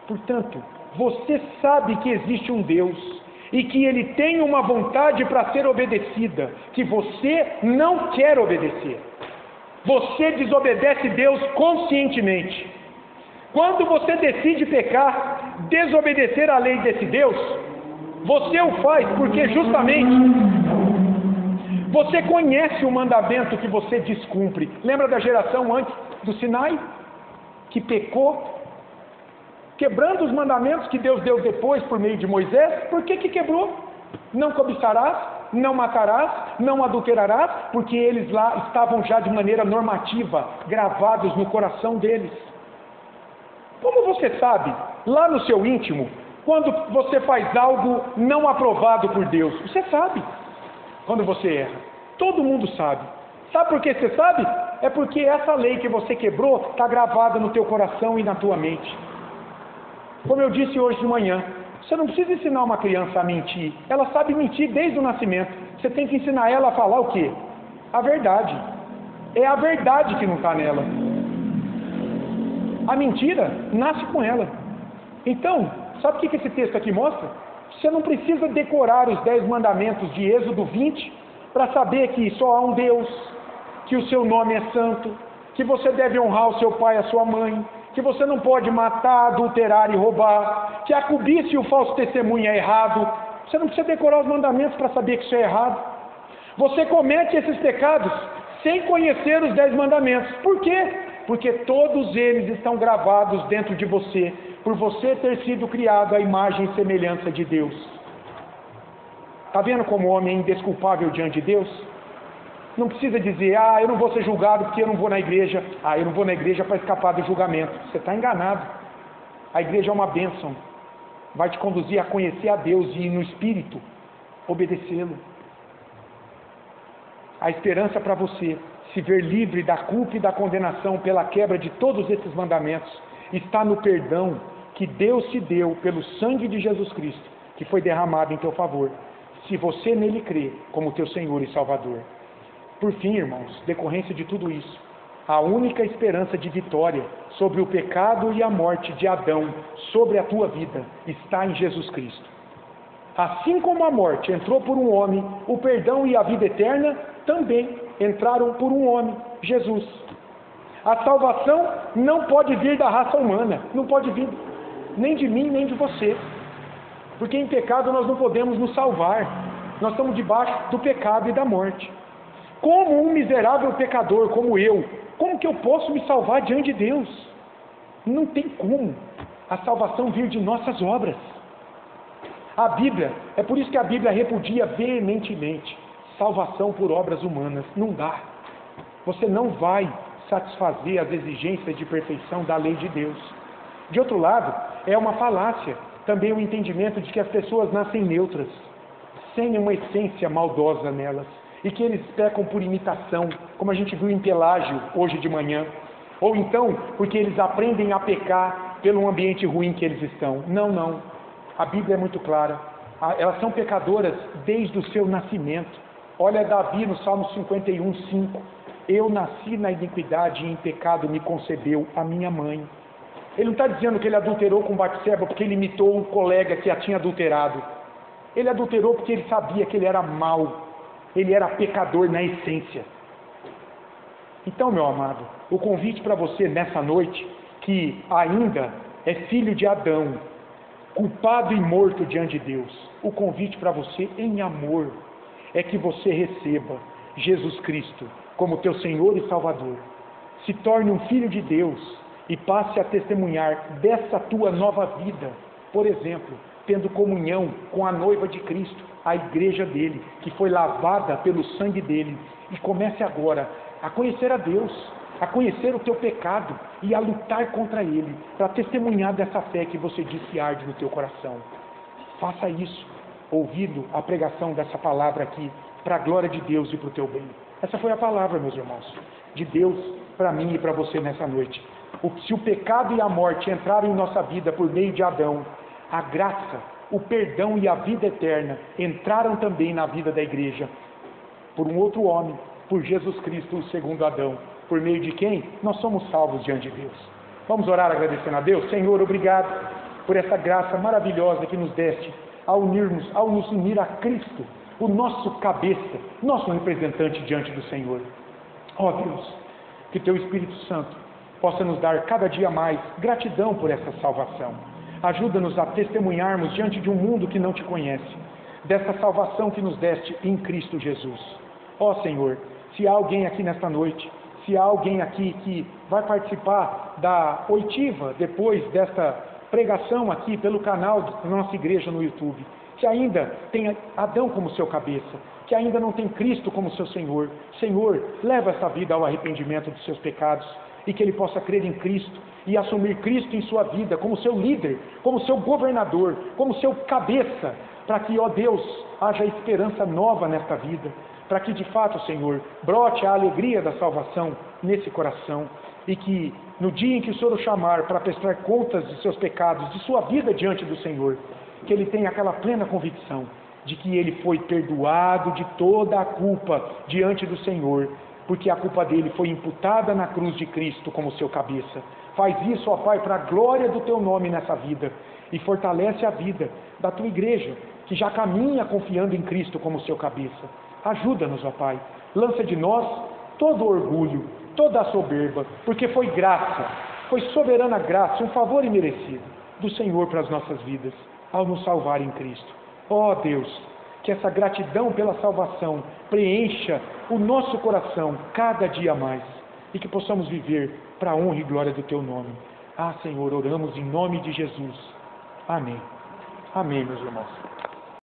Portanto, você sabe que existe um Deus e que Ele tem uma vontade para ser obedecida, que você não quer obedecer. Você desobedece Deus conscientemente. Quando você decide pecar, desobedecer a lei desse Deus, você o faz porque justamente você conhece o mandamento que você descumpre. Lembra da geração antes do Sinai? Que pecou, quebrando os mandamentos que Deus deu depois por meio de Moisés. Por que quebrou? Não cobiçarás, não matarás, não adulterarás, porque eles lá estavam já de maneira normativa, gravados no coração deles. Como você sabe, lá no seu íntimo, quando você faz algo não aprovado por Deus? Você sabe quando você erra. Todo mundo sabe. Sabe por que você sabe? É porque essa lei que você quebrou está gravada no teu coração e na tua mente. Como eu disse hoje de manhã, você não precisa ensinar uma criança a mentir. Ela sabe mentir desde o nascimento. Você tem que ensinar ela a falar o quê? A verdade. É a verdade que não está nela. A mentira nasce com ela. Então, sabe o que esse texto aqui mostra? Você não precisa decorar os 10 mandamentos de Êxodo 20 para saber que só há um Deus, que o seu nome é santo, que você deve honrar o seu pai e a sua mãe, que você não pode matar, adulterar e roubar, que a cobiça e o falso testemunho é errado. Você não precisa decorar os mandamentos para saber que isso é errado. Você comete esses pecados sem conhecer os 10 mandamentos. Por quê? Porque todos eles estão gravados dentro de você, por você ter sido criado à imagem e semelhança de Deus. Está vendo como o homem é indesculpável diante de Deus? Não precisa dizer, eu não vou ser julgado porque eu não vou na igreja. Eu não vou na igreja para escapar do julgamento. Você está enganado. A igreja é uma bênção. Vai te conduzir a conhecer a Deus e no Espírito obedecê-lo. A esperança para você se ver livre da culpa e da condenação pela quebra de todos esses mandamentos está no perdão que Deus te deu pelo sangue de Jesus Cristo, que foi derramado em teu favor, se você nele crê como teu Senhor e Salvador. Por fim, irmãos, decorrência de tudo isso, a única esperança de vitória sobre o pecado e a morte de Adão sobre a tua vida está em Jesus Cristo. Assim como a morte entrou por um homem, o perdão e a vida eterna também entraram por um homem, Jesus. A salvação não pode vir da raça humana, não pode vir nem de mim, nem de você. Porque em pecado nós não podemos nos salvar. Nós estamos debaixo do pecado e da morte. Como um miserável pecador como eu, como que eu posso me salvar diante de Deus? Não tem como a salvação vir de nossas obras. A Bíblia, é por isso que a Bíblia repudia veementemente salvação por obras humanas. Não dá. Você não vai satisfazer as exigências de perfeição da lei de Deus. De outro lado, é uma falácia também o entendimento de que as pessoas nascem neutras, sem uma essência maldosa nelas, e que eles pecam por imitação, como a gente viu em Pelágio hoje de manhã, ou então porque eles aprendem a pecar pelo ambiente ruim que eles estão. Não. A Bíblia é muito clara. Elas são pecadoras desde o seu nascimento. Olha Davi no Salmo 51:5. Eu nasci na iniquidade e em pecado me concebeu a minha mãe. Ele não está dizendo que ele adulterou com Batseba porque ele imitou um colega que a tinha adulterado. Ele adulterou porque ele sabia que ele era mau, ele era pecador na essência. Então, meu amado, o convite para você nessa noite, que ainda é filho de Adão, culpado e morto diante de Deus, o convite para você em amor é que você receba Jesus Cristo como teu Senhor e Salvador, se torne um filho de Deus e passe a testemunhar dessa tua nova vida, por exemplo, tendo comunhão com a noiva de Cristo, a igreja dele, que foi lavada pelo sangue dele, e comece agora a conhecer a Deus, a conhecer o teu pecado e a lutar contra ele, para testemunhar dessa fé que você diz que arde no teu coração. Faça isso, ouvindo a pregação dessa palavra aqui, para a glória de Deus e para o teu bem. Essa foi a palavra, meus irmãos, de Deus para mim e para você nessa noite. Se o pecado e a morte entraram em nossa vida por meio de Adão, a graça, o perdão e a vida eterna entraram também na vida da igreja, por um outro homem, por Jesus Cristo, o segundo Adão, por meio de quem nós somos salvos diante de Deus. Vamos orar agradecendo a Deus. Senhor, obrigado por essa graça maravilhosa que nos deste ao nos unir a Cristo, o nosso cabeça, nosso representante diante do Senhor. Ó Deus, que teu Espírito Santo possa nos dar cada dia mais gratidão por essa salvação. Ajuda-nos a testemunharmos diante de um mundo que não te conhece, dessa salvação que nos deste em Cristo Jesus. Ó Senhor, se há alguém aqui nesta noite, se há alguém aqui que vai participar da oitiva depois desta pregação aqui pelo canal da nossa igreja no YouTube, que ainda tem Adão como seu cabeça, que ainda não tem Cristo como seu Senhor, Senhor, leva essa vida ao arrependimento dos seus pecados, e que ele possa crer em Cristo e assumir Cristo em sua vida como seu líder, como seu governador, como seu cabeça, para que, ó Deus, haja esperança nova nesta vida, para que de fato, Senhor, brote a alegria da salvação nesse coração, e que no dia em que o Senhor o chamar para prestar contas de seus pecados, de sua vida diante do Senhor, que ele tenha aquela plena convicção de que ele foi perdoado de toda a culpa diante do Senhor, porque a culpa dele foi imputada na cruz de Cristo como seu cabeça. Faz isso, ó Pai, para a glória do teu nome nessa vida, e fortalece a vida da tua igreja, que já caminha confiando em Cristo como seu cabeça. Ajuda-nos, ó Pai, lança de nós todo o orgulho, toda a soberba, porque foi graça, foi soberana graça, um favor imerecido do Senhor para as nossas vidas, ao nos salvar em Cristo. Ó Deus, que essa gratidão pela salvação preencha o nosso coração cada dia mais, e que possamos viver para a honra e glória do teu nome. Ah, Senhor, oramos em nome de Jesus. Amém. Amém, meus irmãos.